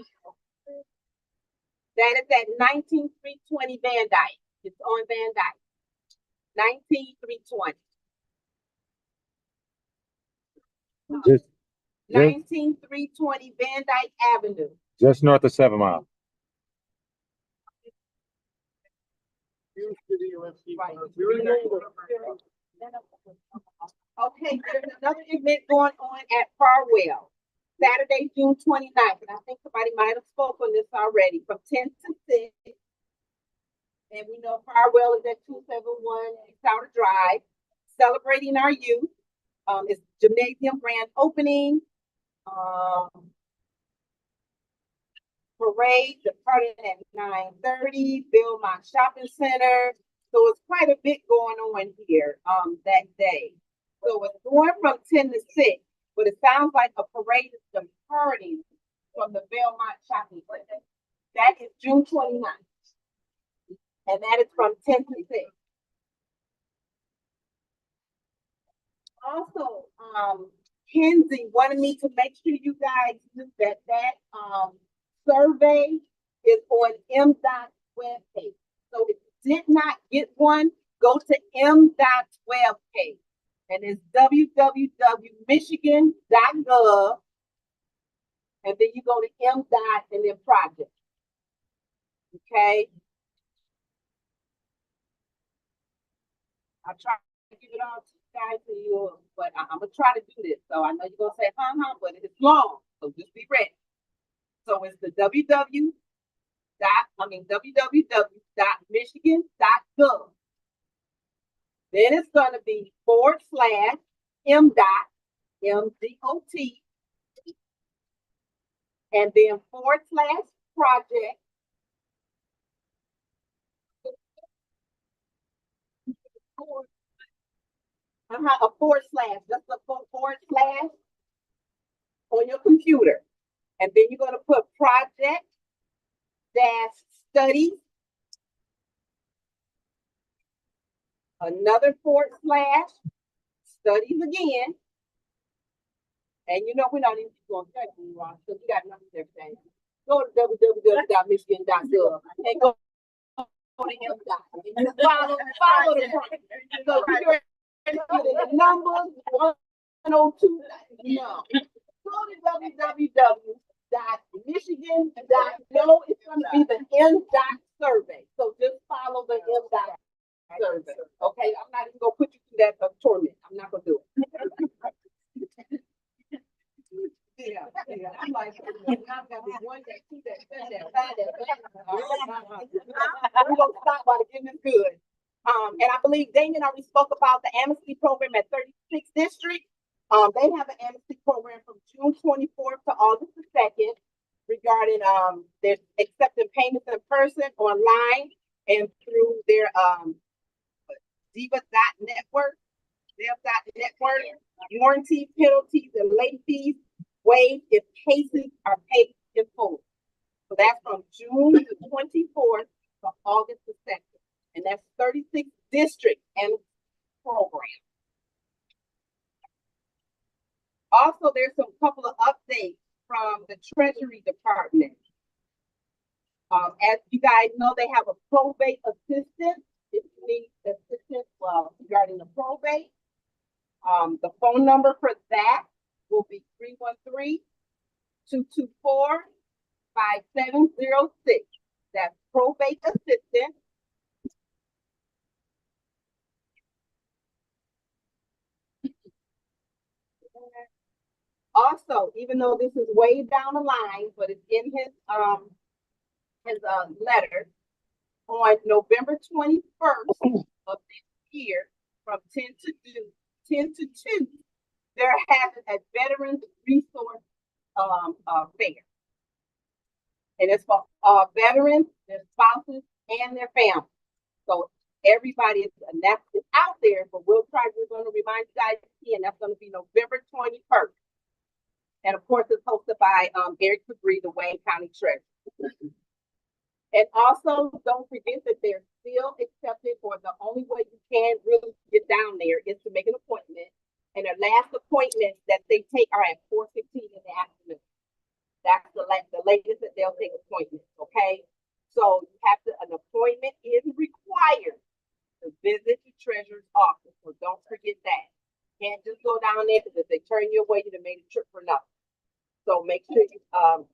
That is at 19320 Van Dyke. It's on Van Dyke. 19320. 19320 Van Dyke Avenue. Just north of 7 Mile. Okay, there's another event going on at Farwell. Saturday, June 29th, and I think somebody might have spoken on this already, from 10 to 6. And we know Farwell is at 271 Souter Drive, celebrating our youth. It's gymnasium grand opening. Parade departing at 9:30, Belmont Shopping Center. So it's quite a bit going on here that day. So it's going from 10 to 6, but it sounds like a parade is departing from the Belmont Shopping Center. That is June 29th. And that is from 10 to 6. Also, Kenzie wanted me to make sure you guys knew that survey is on MDOT's webpage. So if you did not get one, go to MDOT's webpage. And it's www.michigan.gov. And then you go to MDOT and then project. Okay. I'll try to give it all to you guys to you, but I'm gonna try to do this. So I know you're gonna say, but it's long. So just be ready. So it's the www.michigan.gov. Then it's gonna be /M.MDOT, and then /project. A /, just a / on your computer. And then you're gonna put project dash studies, another / studies again. And you know we're not even going to check you, Ron, because we got nothing there saying. Go to www.michigan.gov and go to M.dot. And you follow the point. So you're the numbers 102. No. Go to www.michigan.gov. It's going to be the M.dot survey. So just follow the M.dot survey. Okay, I'm not even going to put you through that torment. I'm not going to do it. Yeah. I'm like, I've got this one, that, two, that, that, that, that. We're going to stop while the getting is good. And I believe Damien already spoke about the amnesty program at 36th District. They have an amnesty program from June 24th to August the 2nd regarding their accepting payments in person, online, and through their Diva.network, Dev.network, warranty, penalties, and late fees waived if cases are paid in full. So that's from June the 24th to August the 2nd. And that's 36th District and program. Also, there's some couple of updates from the Treasury Department. As you guys know, they have a probate assistant. If you need assistance regarding the probate, the phone number for that will be 313-224-5706. That's probate assistant. Also, even though this is way down the line, but it's in his letter, on November 21st of this year, from 10 to 2, they're having a Veterans Resource fair. And it's for veterans, their spouses, and their families. So everybody is out there, but we're going to remind you guys again, that's going to be November 21st. And of course, it's hosted by Eric Fabree, the Wayne County Treasurer. And also, don't forget that they're still accepted, or the only way you can really get down there is to make an appointment. And their last appointments that they take are at 4:15 in the afternoon. That's the latest that they'll take appointments, okay? So you have an appointment is required to visit the treasurer's office, so don't forget that. Can't just go down there because if they turn you away, you'd have made a trip for nothing. So make sure you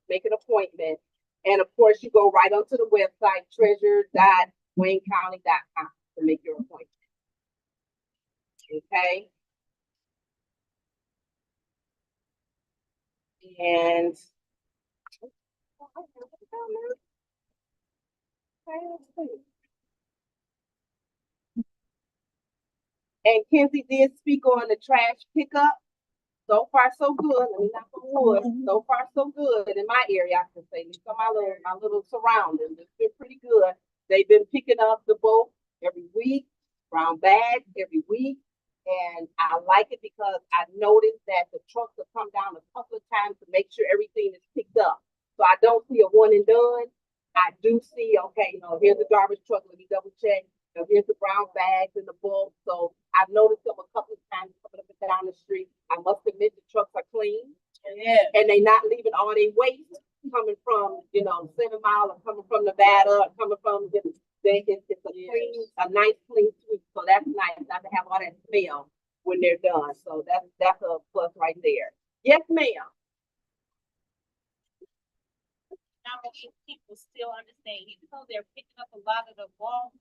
make an appointment. And of course, you go right onto the website, treasure.waynecounty.com to make your appointment. Okay. And Kenzie did speak on the trash pickup. So far, so good. Let me knock on wood. So far, so good in my area. I can say, at least on my little surroundings, it's been pretty good. They've been picking up the bulk every week, brown bags every week, and I like it because I noticed that the trucks have come down a couple of times to make sure everything is picked up. So I don't see a one and done. I do see, okay, here's the garbage truck. Let me double check. Here's the brown bags and the bulk. So I've noticed them a couple of times coming up and down the street. I must admit the trucks are clean. Yeah. And they're not leaving all their waste coming from, 7 Mile or coming from Nevada or coming from it's a clean, a nice clean sweep. So that's nice not to have all that smell when they're done. So that's a plus right there. Yes, ma'am. How many people still understand, even though they're picking up a lot of the bulk,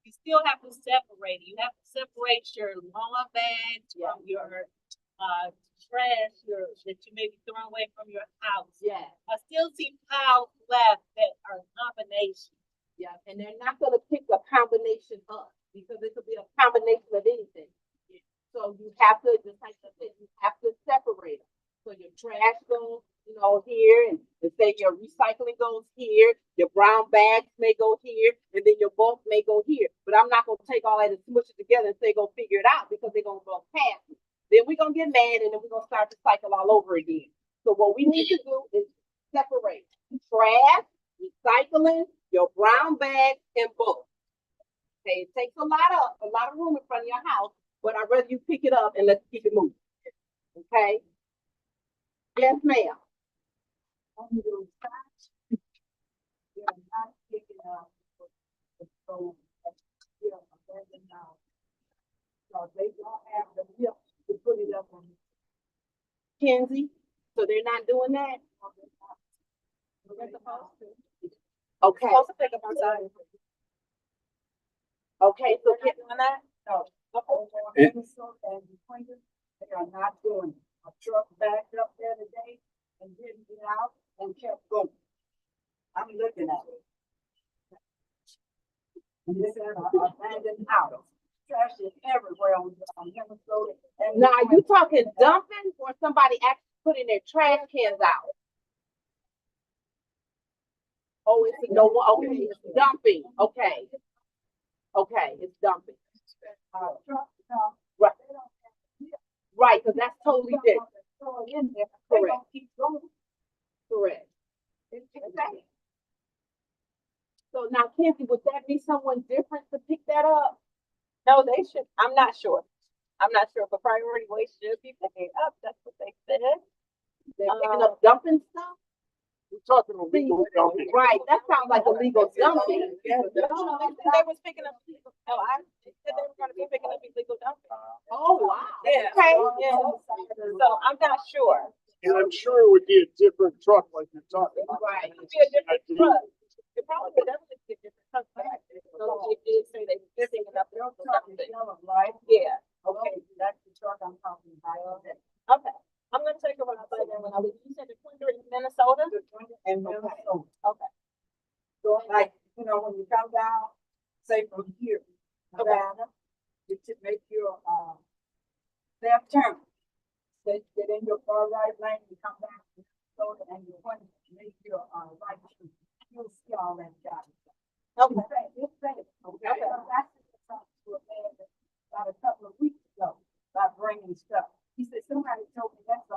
you still have to separate. You have to separate your lawn bags from your trash that you may be throwing away from your house. Yeah. I still see piles left that are combinations. Yeah, and they're not going to pick a combination up. because it could be a combination of anything. So you have to, just like I said, you have to separate them. So your trash goes, here, and say your recycling goes here, your brown bags may go here, and then your bulk may go here. But I'm not gonna take all that and smush it together and say go figure it out because they're gonna go past it. Then we're gonna get mad and then we're gonna start the cycle all over again. So what we need to do is separate trash, recycling, your brown bag, and bulk. Okay, it takes a lot of room in front of your house, but I'd rather you pick it up and let's keep it moving. Okay? Yes, ma'am. On your side, you're not picking up the stone that's still abandoned now. So they don't have the lift to put it up on. Kenzie, so they're not doing that? They're supposed to. Okay, Supposed to pick up on time. okay, so They're not doing that? No. It- They are not doing it. A truck backed up there today and didn't get out and kept going. I'm looking at it. And this is an abandoned house. Trash is everywhere on Minnesota. And now are you talking dumping or somebody actually putting their trash cans out? Oh, it's no one, okay, it's dumping, okay. Okay, it's dumping. truck, no, Right, they don't have to lift. right, because that's totally different. Throw it in there. They Correct. gonna keep going. Correct. Exactly. So now, Kenzie, would that be someone different to pick that up? No, they should, I'm not sure. I'm not sure, but priority waste should be picking up, that's what they said. They're picking up dumping stuff? We're talking illegal dumping. Right, that sounds like illegal dumping. No, they was picking up, no, I said they were gonna be picking up illegal dumping. Oh, wow. Yeah, Okay. yeah, so I'm not sure. And I'm sure it would be a different truck like you're talking about. Right. It could be a different truck. It probably would definitely be a different truck, but I know they did say they were picking up illegal dumping. Right? Yeah, Okay, that's the truck I'm talking about. okay. I'm gonna take a ride by there when I leave. You said the Twitter in Minnesota? And Minnesota. Okay. So like, when you come down, say from here, Havana, you should make your, left turn. Get in your far right lane, you come back to Minnesota and you want to make your, right turn. You'll see all that job. Okay. It's safe, okay? So that's the talk to a man about a couple of weeks ago, about bringing stuff. He said, somebody told me that's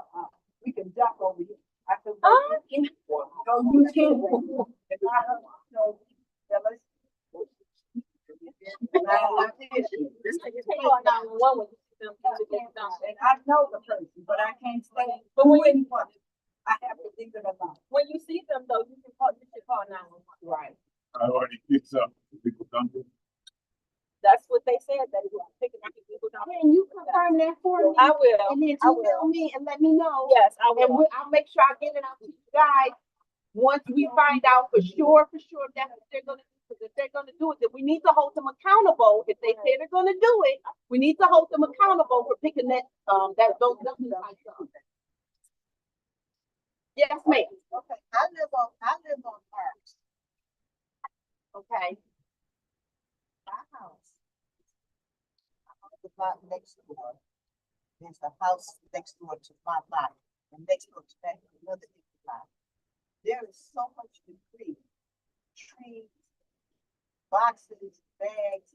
we can dump over here. I said, well, Oh. no, you can't. And I don't know, yeah, let's. This nigga call 911 when you see them to get dumped. And I know the person, but I can't say But who when and what. I have to leave it alone. When you see them though, you should call 911. Right. I already picked up illegal dumping. That's what they said, that it was picking up illegal dumping. Can you confirm that for me? I will. And then I email will. me and let me know. Yes, I And will. I'll make sure I get it out to you guys once we find out for sure if that's what they're gonna do. Because if they're gonna do it, then we need to hold them accountable. If they say they're gonna do it, we need to hold them accountable for picking those dumping sites up. Yes, ma'am. Okay, I live on Parks. Okay. My house. The lot next door. There's a house next door to my lot, and next door to that, another empty lot. There is so much debris, trees, boxes, bags.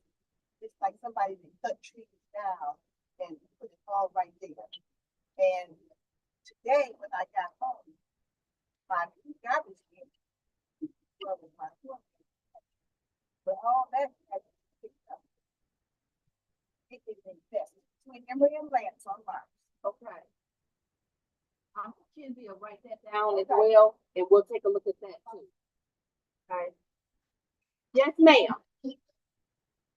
It's like somebody that cut trees down and put it all right there. And today, when I got home, my garbage can was my foot. But all that had to be picked up. It is infested between Emory and Lance on Mars. Okay. Kenzie will write that down as well, and we'll take a look at that too. Okay. Yes, ma'am.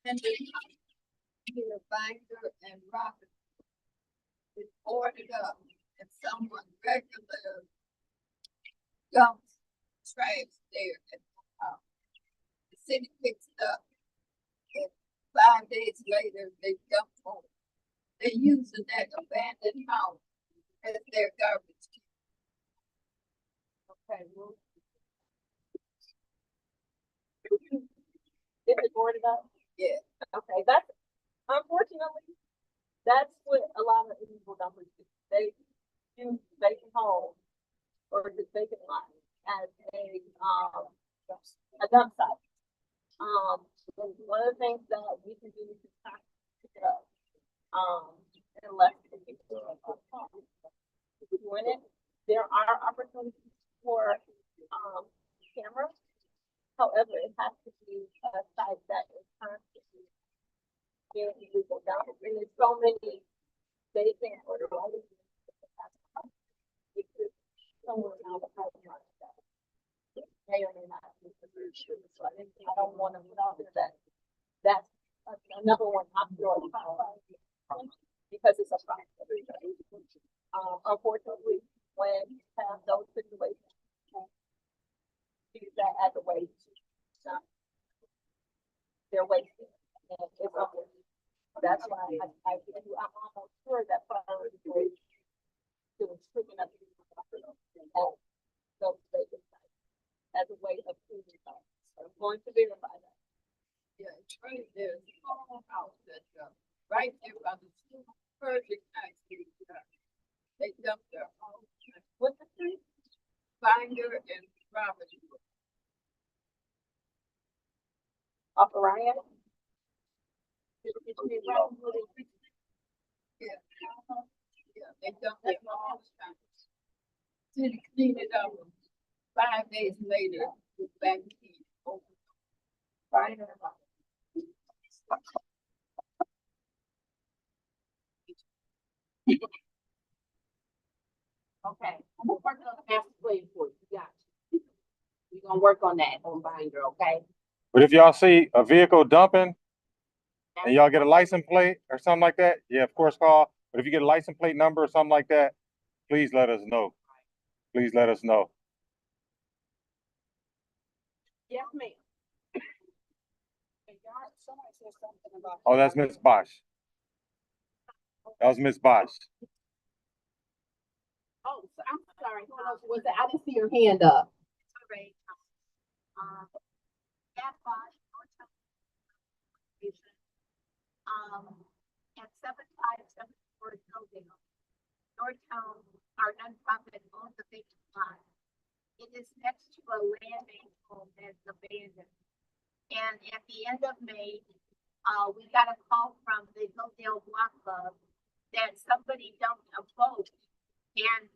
And the binder and rocket is ordered up and someone regular dumps trash there at the house. The city picks it up and 5 days later they dump on it. They're using that abandoned house as their garbage can. Okay. Well, Is it boarded up? Yeah. Okay, that's unfortunately, that's what a lot of illegal dumpers do. They use vacant homes or just vacant lots as a dump site. And one of the things that we can do is try to pick it up. Unless the people are doing it, there are opportunities for cameras. However, it has to be a site that is constantly being illegal dump. And there's so many vacant or somewhere now that has that may or may not be the true. So I don't want to put out there that that's another one I'm doing because it's a problem. Unfortunately, when you have those situations, use that as a way to they're wasted. And it's unfortunate. That's why I'm almost sure that priority is to stricken up those vacant sites as a way of proving that. I'm going to verify that. Yeah, it's right there, it's a small house that, right there by the school, perfect actually. They dumped their whole, What's the street? Binder and Robert. Off Orion? Yeah. Yeah, they dumped their all the time. City cleaned it up. 5 days later, it's back in. Binder. Okay, I'm gonna work on the master plan for you. You got you. We're gonna work on that on Binder, okay? But if y'all see a vehicle dumping and y'all get a license plate or something like that, yeah, of course, call. But if you get a license plate number or something like that, please let us know. Please let us know. Yes, ma'am. Somebody said something about. Oh, that's Miss Bosch. That was Miss Bosch. Oh, I'm sorry. Was that? I didn't see your hand up. All right. That body, at 7574 Hilldale. Northtown, our nonprofit owns a vacant lot. It is next to a land bank home that's abandoned. And at the end of May, we got a call from the Hilldale Block Club that somebody dumped a boat. And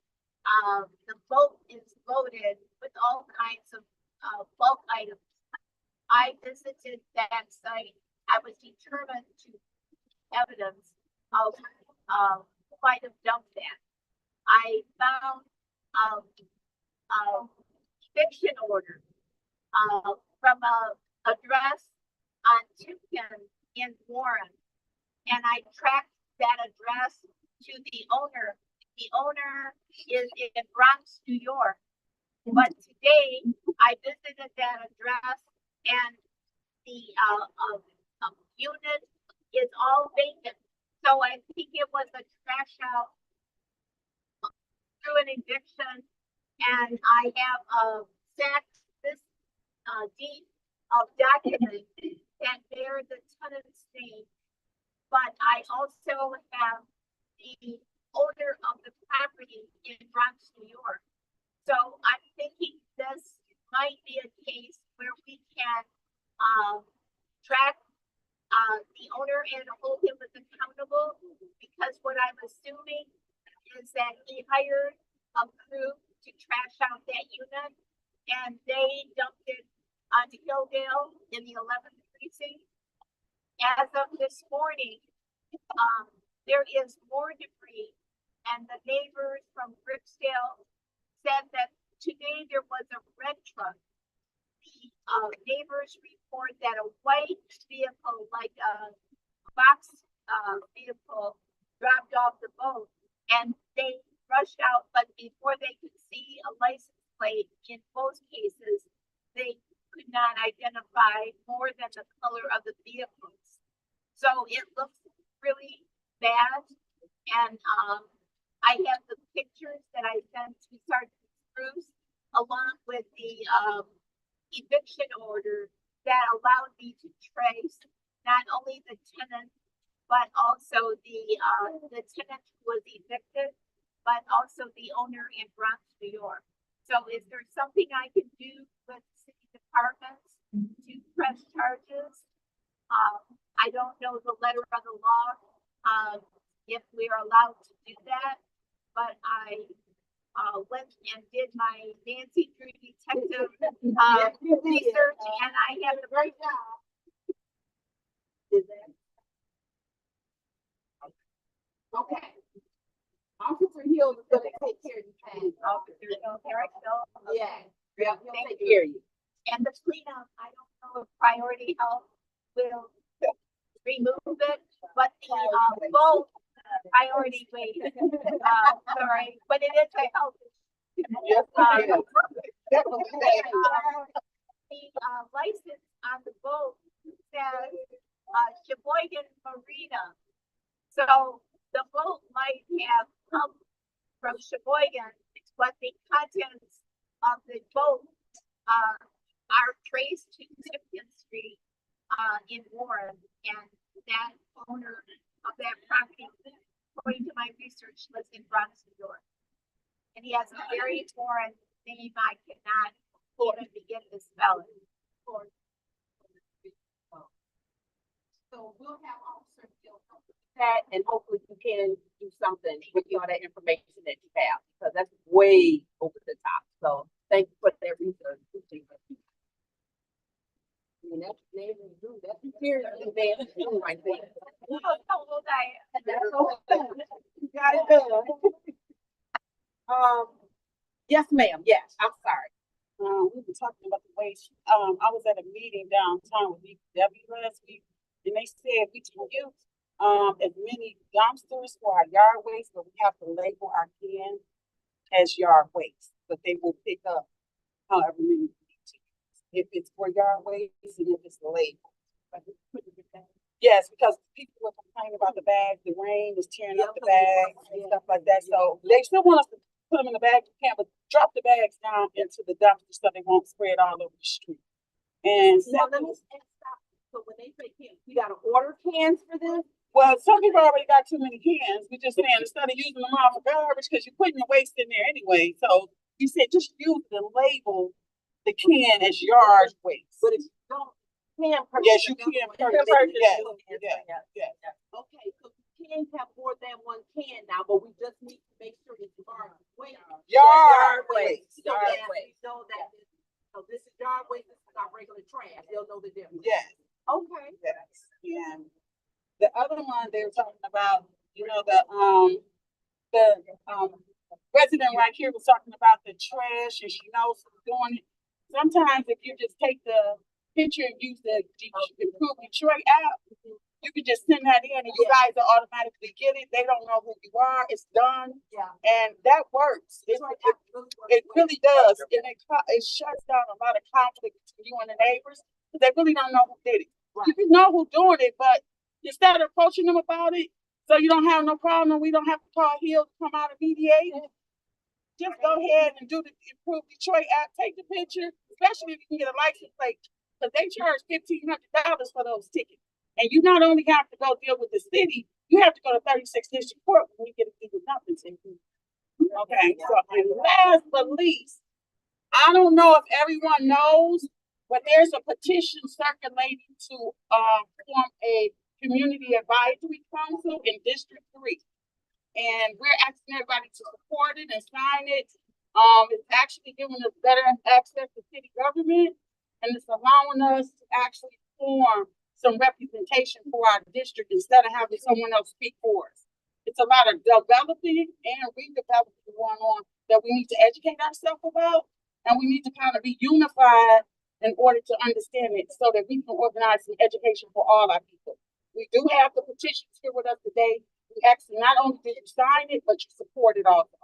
the boat is loaded with all kinds of bulk items. I visited that site. I was determined to evidence of who might have dumped that. I found eviction order from a address on Tipton in Warren, and I tracked that address to the owner. The owner is in Bronx, New York. But today I visited that address, and the unit is all vacant. So I think it was a trash out through an eviction, and I have this deed of documents that bear the tenant's name, but I also have the owner of the property in Bronx, New York. So I'm thinking this might be a case where we can track the owner and hold him as accountable, because what I'm assuming is that he hired a crew to trash out that unit, and they dumped it onto Hildale in the 11th Precinct. As of this morning, there is more debris, and the neighbors from Brooksdale said that today there was a red truck. The neighbors report that a white vehicle, like a box vehicle, dropped off the boat, and they rushed out, but before they could see a license plate, in most cases, they could not identify more than the color of the vehicles. So it looks really bad, and I have the pictures that I sent to Sergeant Bruce, along with the eviction order that allowed me to trace not only the tenant, but also the tenant who was evicted, but also the owner in Bronx, New York. So is there something I can do with city departments to press charges? I don't know the letter of the law, if we're allowed to do that, but I went and did my Nancy Drew detective research, and I have the right job. Okay. Officer Hill is gonna take care of you, man. Officer Hill, Eric Hill. Yeah, yeah, he'll Thank take you. care of you. And the cleanup, I don't know if Priority Health will remove it, but the both priority waste, sorry, but it is a health. Yes, Um, definitely. The license on the boat says Sheboygan Marina. So the boat might have come from Sheboygan, but the contents of the boat are traced to Tipton Street in Warren, and that owner of that property, according to my research, lives in Bronx, New York. And he has a very foreign name I cannot even begin to spell it. So we'll have Officer Hill help with that, and hopefully you can do something with all that information that you have, because that's way over the top. So thank you for that research. Appreciate it. I mean, that's amazing to do. That's seriously advanced right there. How old I am. That's okay. You got it done. Yes, ma'am. Yes, I'm sorry. We were talking about the waste. I was at a meeting downtown with DPW last week, and they said we can use as many dumpsters for our yard waste, but we have to label our cans as yard waste. But they will pick up however many we need to use. If it's for yard waste and if it's labeled. Yes, because people were complaining about the bags, the rain is tearing up the bags and stuff like that. So they still want us to put them in the bag, you can, but drop the bags down into the dumpster so they won't spread all over the street. And Now, let me stop. So when they say cans, we gotta order cans for this? well, some people already got too many cans. We just saying instead of using them all for garbage, because you're putting your waste in there anyway. So you said just use the label, the can as yard waste. But if you don't, can purchase. Yes, you can purchase. Yes, yes. Okay, so you can have more than one can now, but we just need to make sure it's yard waste. Yard waste. So Yard that we waste. know that, so this is yard waste, this is not regular trash, they'll know the difference. Yes. Okay. Yes. And the other one they were talking about, you know, the resident right here was talking about the trash, and she knows who's doing it. Sometimes if you just take the picture and use the Improve Detroit app, you can just send that in and you guys will automatically get it. They don't know who you are. It's done. Yeah. And that works. It really does. And it shuts down a lot of conflict between you and the neighbors, because they really don't know who did it. Right. You can know who's doing it, but instead of approaching them about it, so you don't have no problem, we don't have to call Hill to come out and mediate. Just go ahead and do the Improve Detroit app. Take the picture, especially if you can get a license plate, because they charge $1,500 for those tickets. And you not only have to go deal with the city, you have to go to 36th District Court when you get a deal with nothing. Okay, so and last but least, I don't know if everyone knows, but there's a petition circulating to form a community advisory council in District 3. And we're asking everybody to support it and sign it. It's actually giving us better access to city government, and it's allowing us to actually form some representation for our district instead of having someone else speak for us. It's a lot of developing and redeveloping going on that we need to educate ourselves about, and we need to kind of be unified in order to understand it so that we can organize some education for all our people. We do have the petitions here with us today. We actually not only did you sign it, but you support it also.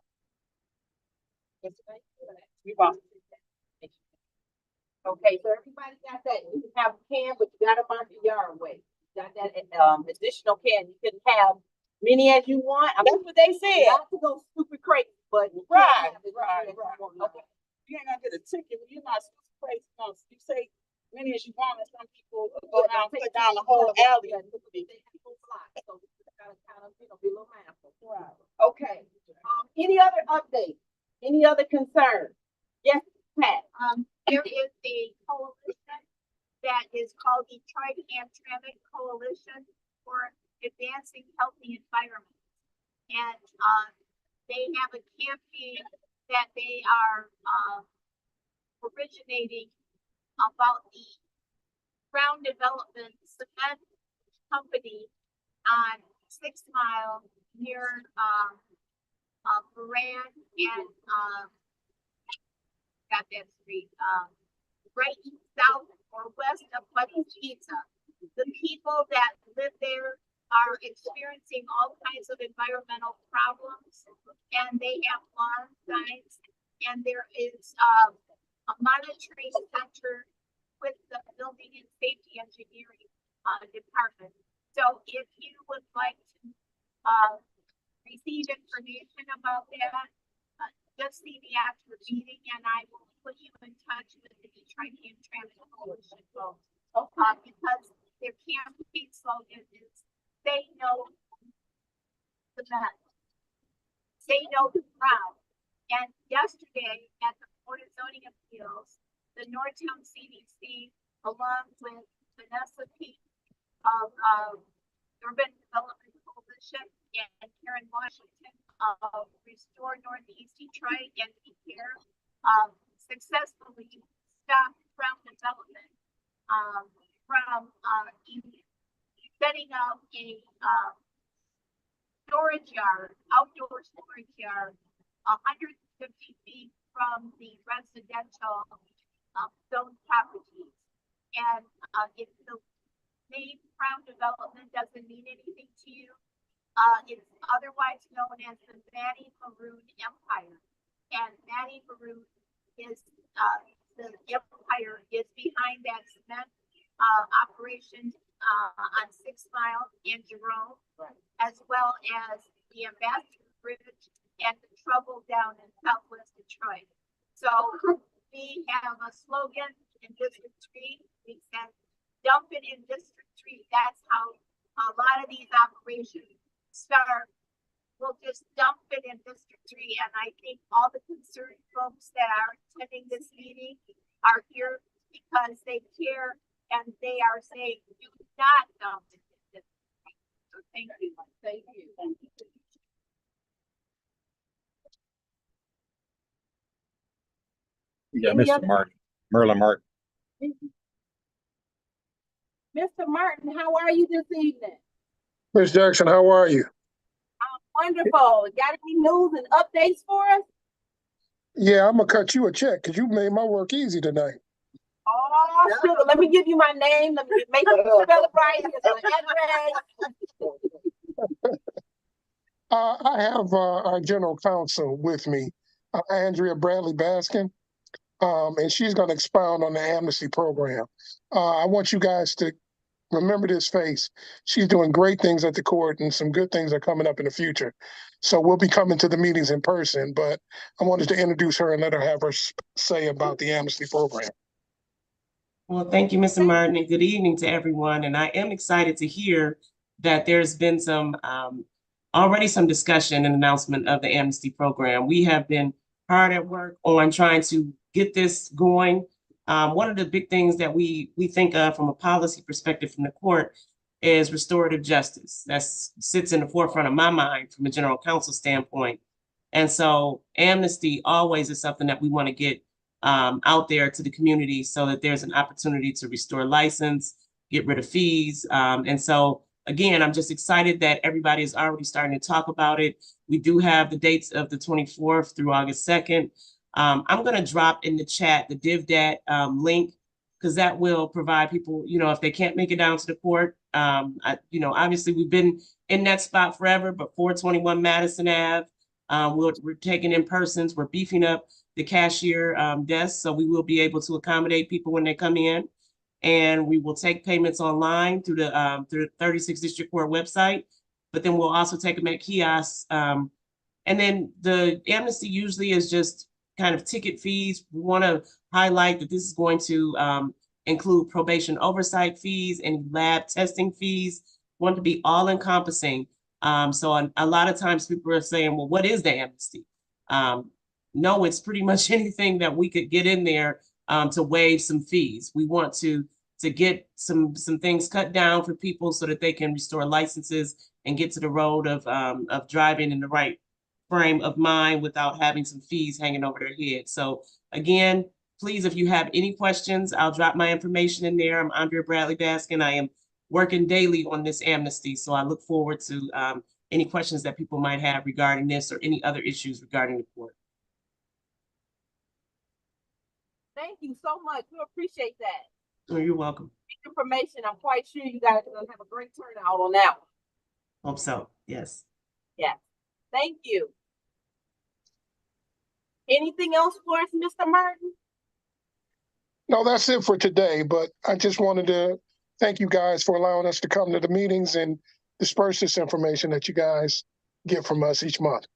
We want. Okay, so everybody got that. You can have a can, but you gotta mark the yard waste. You got that additional can. You can have many as you want. I mean, That's what they said. not to go super crazy, but you can Right. have as many as you want. Okay. You ain't gonna get a ticket when you're not supposed to crazy. No, you say many as you want, and some people go down, take down the whole alley. So we just gotta kind of, be a little mindful. Right. Okay, any other updates? Any other concerns? Yes, Pat? There is a coalition that is called Detroit Hamtramck Coalition for Advancing Healthy Environments. And they have a campaign that they are originating about the ground development cement company on 6 Mile near Moran and got that street right south or west of Buddy's Pizza. The people that live there are experiencing all kinds of environmental problems, and they have lawn signs, and there is a monitoring center with the building and safety engineering department. So if you would like to receive information about that, just see me after the meeting, and I will put you in touch with the Detroit Hamtramck Coalition folks. Because their campaign slogan is "Say no to the mess, say no to crowd." And yesterday at the Board of Zoning Appeals, the Northtown CDC, along with Vanessa Peak of Urban Development Coalition and Karen Washington of Restore Northeast Detroit and Care, successfully stopped ground development from setting up a storage yard, outdoor storage yard, 150 feet from the residential zone properties. And if the name ground development doesn't mean anything to you, it's otherwise known as the Matty Maroon Empire. And Matty Maroon is the empire is behind that cement operation on 6 Mile in Jerome, as well as the Ambassador Bridge and the trouble down in Southwest Detroit. So we have a slogan in District 3. We said, dump it in District 3. That's how a lot of these operations start. We'll just dump it in District 3. And I think all the concerned folks that are attending this meeting are here because they care and they are saying, do not dump it in District 3. So thank you. Thank you. Thank you. Yeah, Any Mr. other- Martin, Merlin Martin. Mr. Martin, how are you this evening? Ms. Jackson, how are you? Wonderful. Got any news and updates for us? Yeah, I'm gonna cut you a check because you made my work easy tonight. Oh, sugar. Let me give you my name. Let me make sure you spell it right. Here's my address. I have our general counsel with me, Andrea Bradley Baskin, and she's going to expound on the amnesty program. I want you guys to remember this face. She's doing great things at the court, and some good things are coming up in the future. So we'll be coming to the meetings in person, but I wanted to introduce her and let her have her say about the amnesty program. Well, thank you, Mr. Martin, and good evening to everyone. And I am excited to hear that there's been some already some discussion and announcement of the amnesty program. We have been hard at work on trying to get this going. One of the big things that we think of from a policy perspective from the court is restorative justice. That sits in the forefront of my mind from a general counsel standpoint. And so amnesty always is something that we want to get out there to the community so that there's an opportunity to restore license, get rid of fees. And so, again, I'm just excited that everybody is already starting to talk about it. We do have the dates of the 24th through August 2nd. I'm going to drop in the chat the DivDat link, because that will provide people, if they can't make it down to the court. Obviously we've been in that spot forever, but 421 Madison Ave, we're taking in persons, we're beefing up the cashier desk, so we will be able to accommodate people when they come in, and we will take payments online through the 36th District Court website, but then we'll also take them at kiosks. And then the amnesty usually is just kind of ticket fees. We want to highlight that this is going to include probation oversight fees and lab testing fees. Want to be all encompassing. So a lot of times people are saying, well, what is the amnesty? No, it's pretty much anything that we could get in there to waive some fees. We want to get some things cut down for people so that they can restore licenses and get to the road of driving in the right frame of mind without having some fees hanging over their head. So again, please, if you have any questions, I'll drop my information in there. I'm Andrea Bradley Baskin. I am working daily on this amnesty. So I look forward to any questions that people might have regarding this or any other issues regarding the court. Thank you so much. We appreciate that. Oh, you're welcome. Information. I'm quite sure you guys are going to have a great turnout on that one. Hope so. Yes. Yeah. Thank you. Anything else for us, Mr. Martin? No, that's it for today, but I just wanted to thank you guys for allowing us to come to the meetings and disperse this information that you guys get from us each month.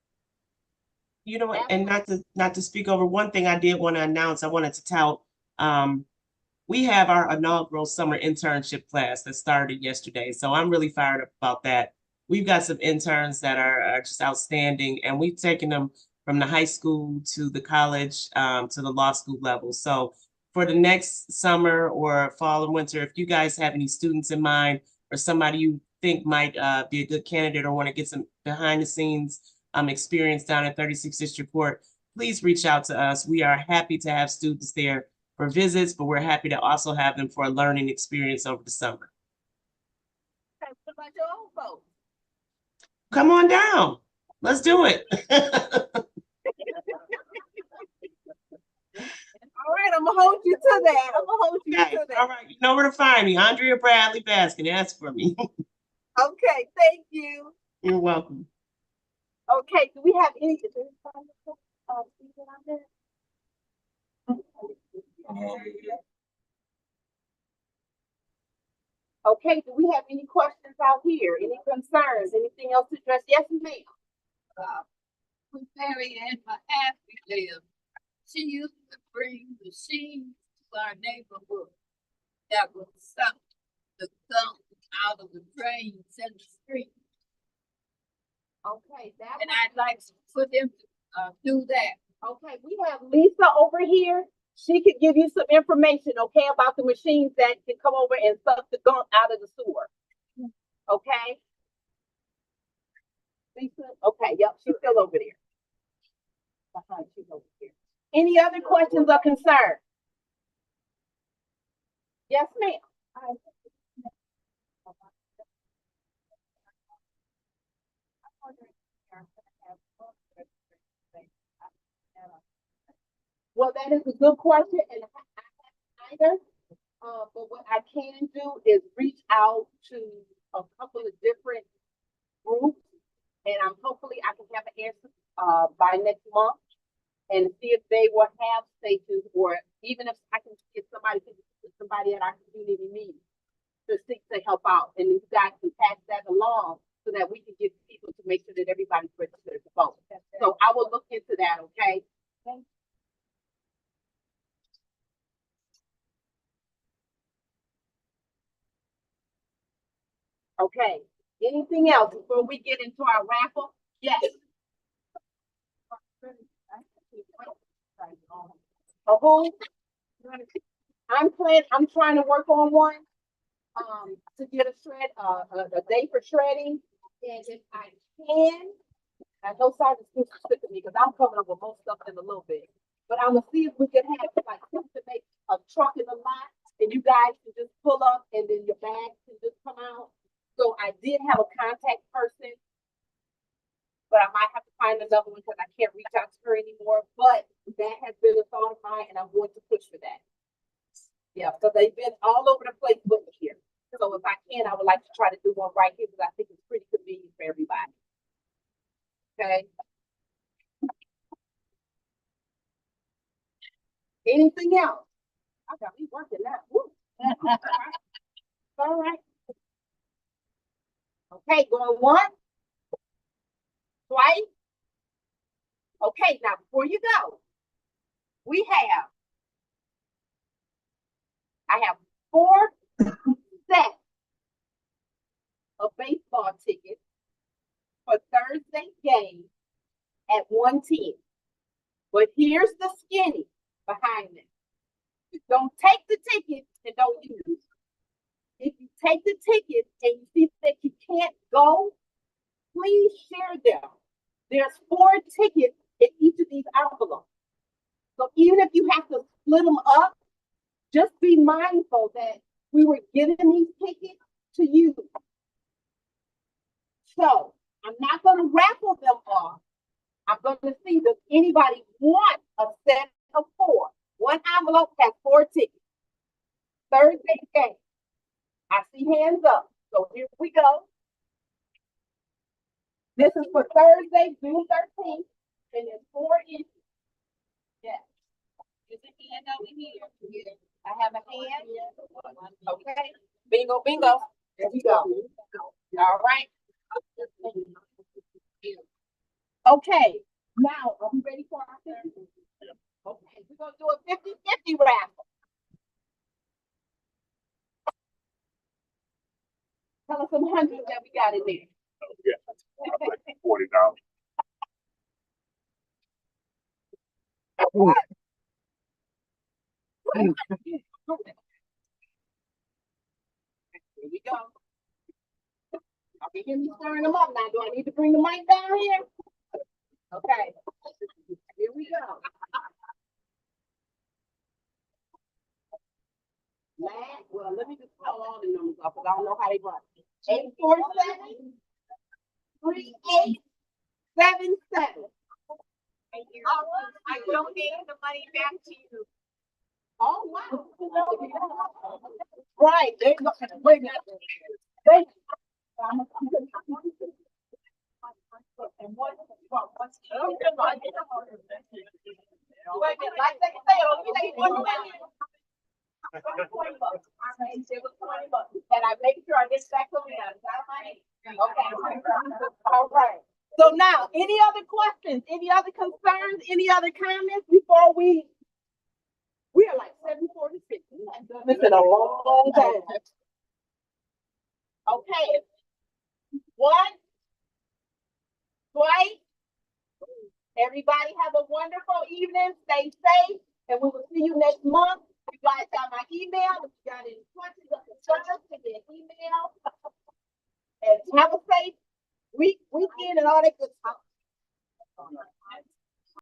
You know what, and not to speak over, one thing I did want to announce, I wanted to tout, we have our inaugural summer internship class that started yesterday. So I'm really fired up about that. We've got some interns that are just outstanding, and we've taken them from the high school to the college, to the law school level. So for the next summer or fall and winter, if you guys have any students in mind or somebody you think might be a good candidate or want to get some behind the scenes experience down at 36th District Court, please reach out to us. We are happy to have students there for visits, but we're happy to also have them for a learning experience over the summer. What about your old folks? Come on down. Let's do it. All right, I'm gonna hold you to that. I'm gonna hold you to that. All right, you know where to find me. Andrea Bradley Baskin. Ask for me. Okay, thank you. You're welcome. Okay, do we have any? Okay, do we have any questions out here? Any concerns? Anything else to address? Yes, ma'am. When Mary Ann Mahaffey lived, she used to bring machines to our neighborhood that would suck the gunk out of the drains in the street. Okay, that. And I'd like for them to do that. Okay, we have Lisa over here. She could give you some information, okay, about the machines that can come over and suck the gunk out of the sewer. Okay? Lisa? Okay, yep, she's still over there. She's over here. Any other questions or concerns? Yes, ma'am. Well, that is a good question, and I haven't either. But what I can do is reach out to a couple of different groups, and hopefully I can have an answer by next month, and see if they will have stations, or even if I can get somebody at our community meeting to seek to help out, and you guys can pass that along so that we can get people to make sure that everybody's registered to vote. So I will look into that. Okay. Thank you. Okay, anything else before we get into our raffle? Yes. Who? I'm trying to work on one, to get a day for shredding. And if I can, I know Sergeant Smith is sick of me because I'm coming up with most stuff in a little bit. But I'm gonna see if we can have like to make a truck in the lot, and you guys can just pull up, and then your bags can just come out. So I did have a contact person, but I might have to find another one because I can't reach out to her anymore. But that has been a thought of mine, and I'm going to push for that. Yeah, so they've been all over the place with me here. So if I can, I would like to try to do one right here because I think it's pretty convenient for everybody. Okay. Anything else? I got me working now. Woo. All right. Okay, going once, twice. Okay, now before you go, we have I have 4 sets of baseball tickets for Thursday game at 1:10. But here's the skinny behind it. Don't take the ticket and don't use it. If you take the ticket and you see that you can't go, please share them. There's 4 tickets in each of these envelopes. So even if you have to split them up, just be mindful that we were giving these tickets to you. So I'm not going to raffle them off. I'm going to see, does anybody want a set of 4? One envelope has 4 tickets. Thursday game. I see hands up. So here we go. This is for Thursday, June 13th, and it's 4 inches. Yes. Is it hand over here? Yeah. I have a hand. Okay. Bingo, bingo. There we go. All right. Okay. Now, are we ready for our thing? Okay. We're going to do a 50-50 raffle. Tell us some hundreds that we got in there. $40. Here we go. Are you hearing me stirring them up now? Do I need to bring the mic down here? Okay. Here we go. Well, let me just call all the numbers up because I don't know how they run. 847 3877. I donated the money back to you. Oh, wow. Right. There you go. Wait a minute. Thank you. And what's like they say, and I make sure I get back to them. Okay. All right. So now, any other questions, any other concerns, any other comments before we are like 7:46. We haven't done this in a long time. Okay. 1, twice. Everybody have a wonderful evening. Stay safe, and we will see you next month. You guys got my email. If you got any questions or concerns, send me an email. And have a safe weekend and all that good stuff.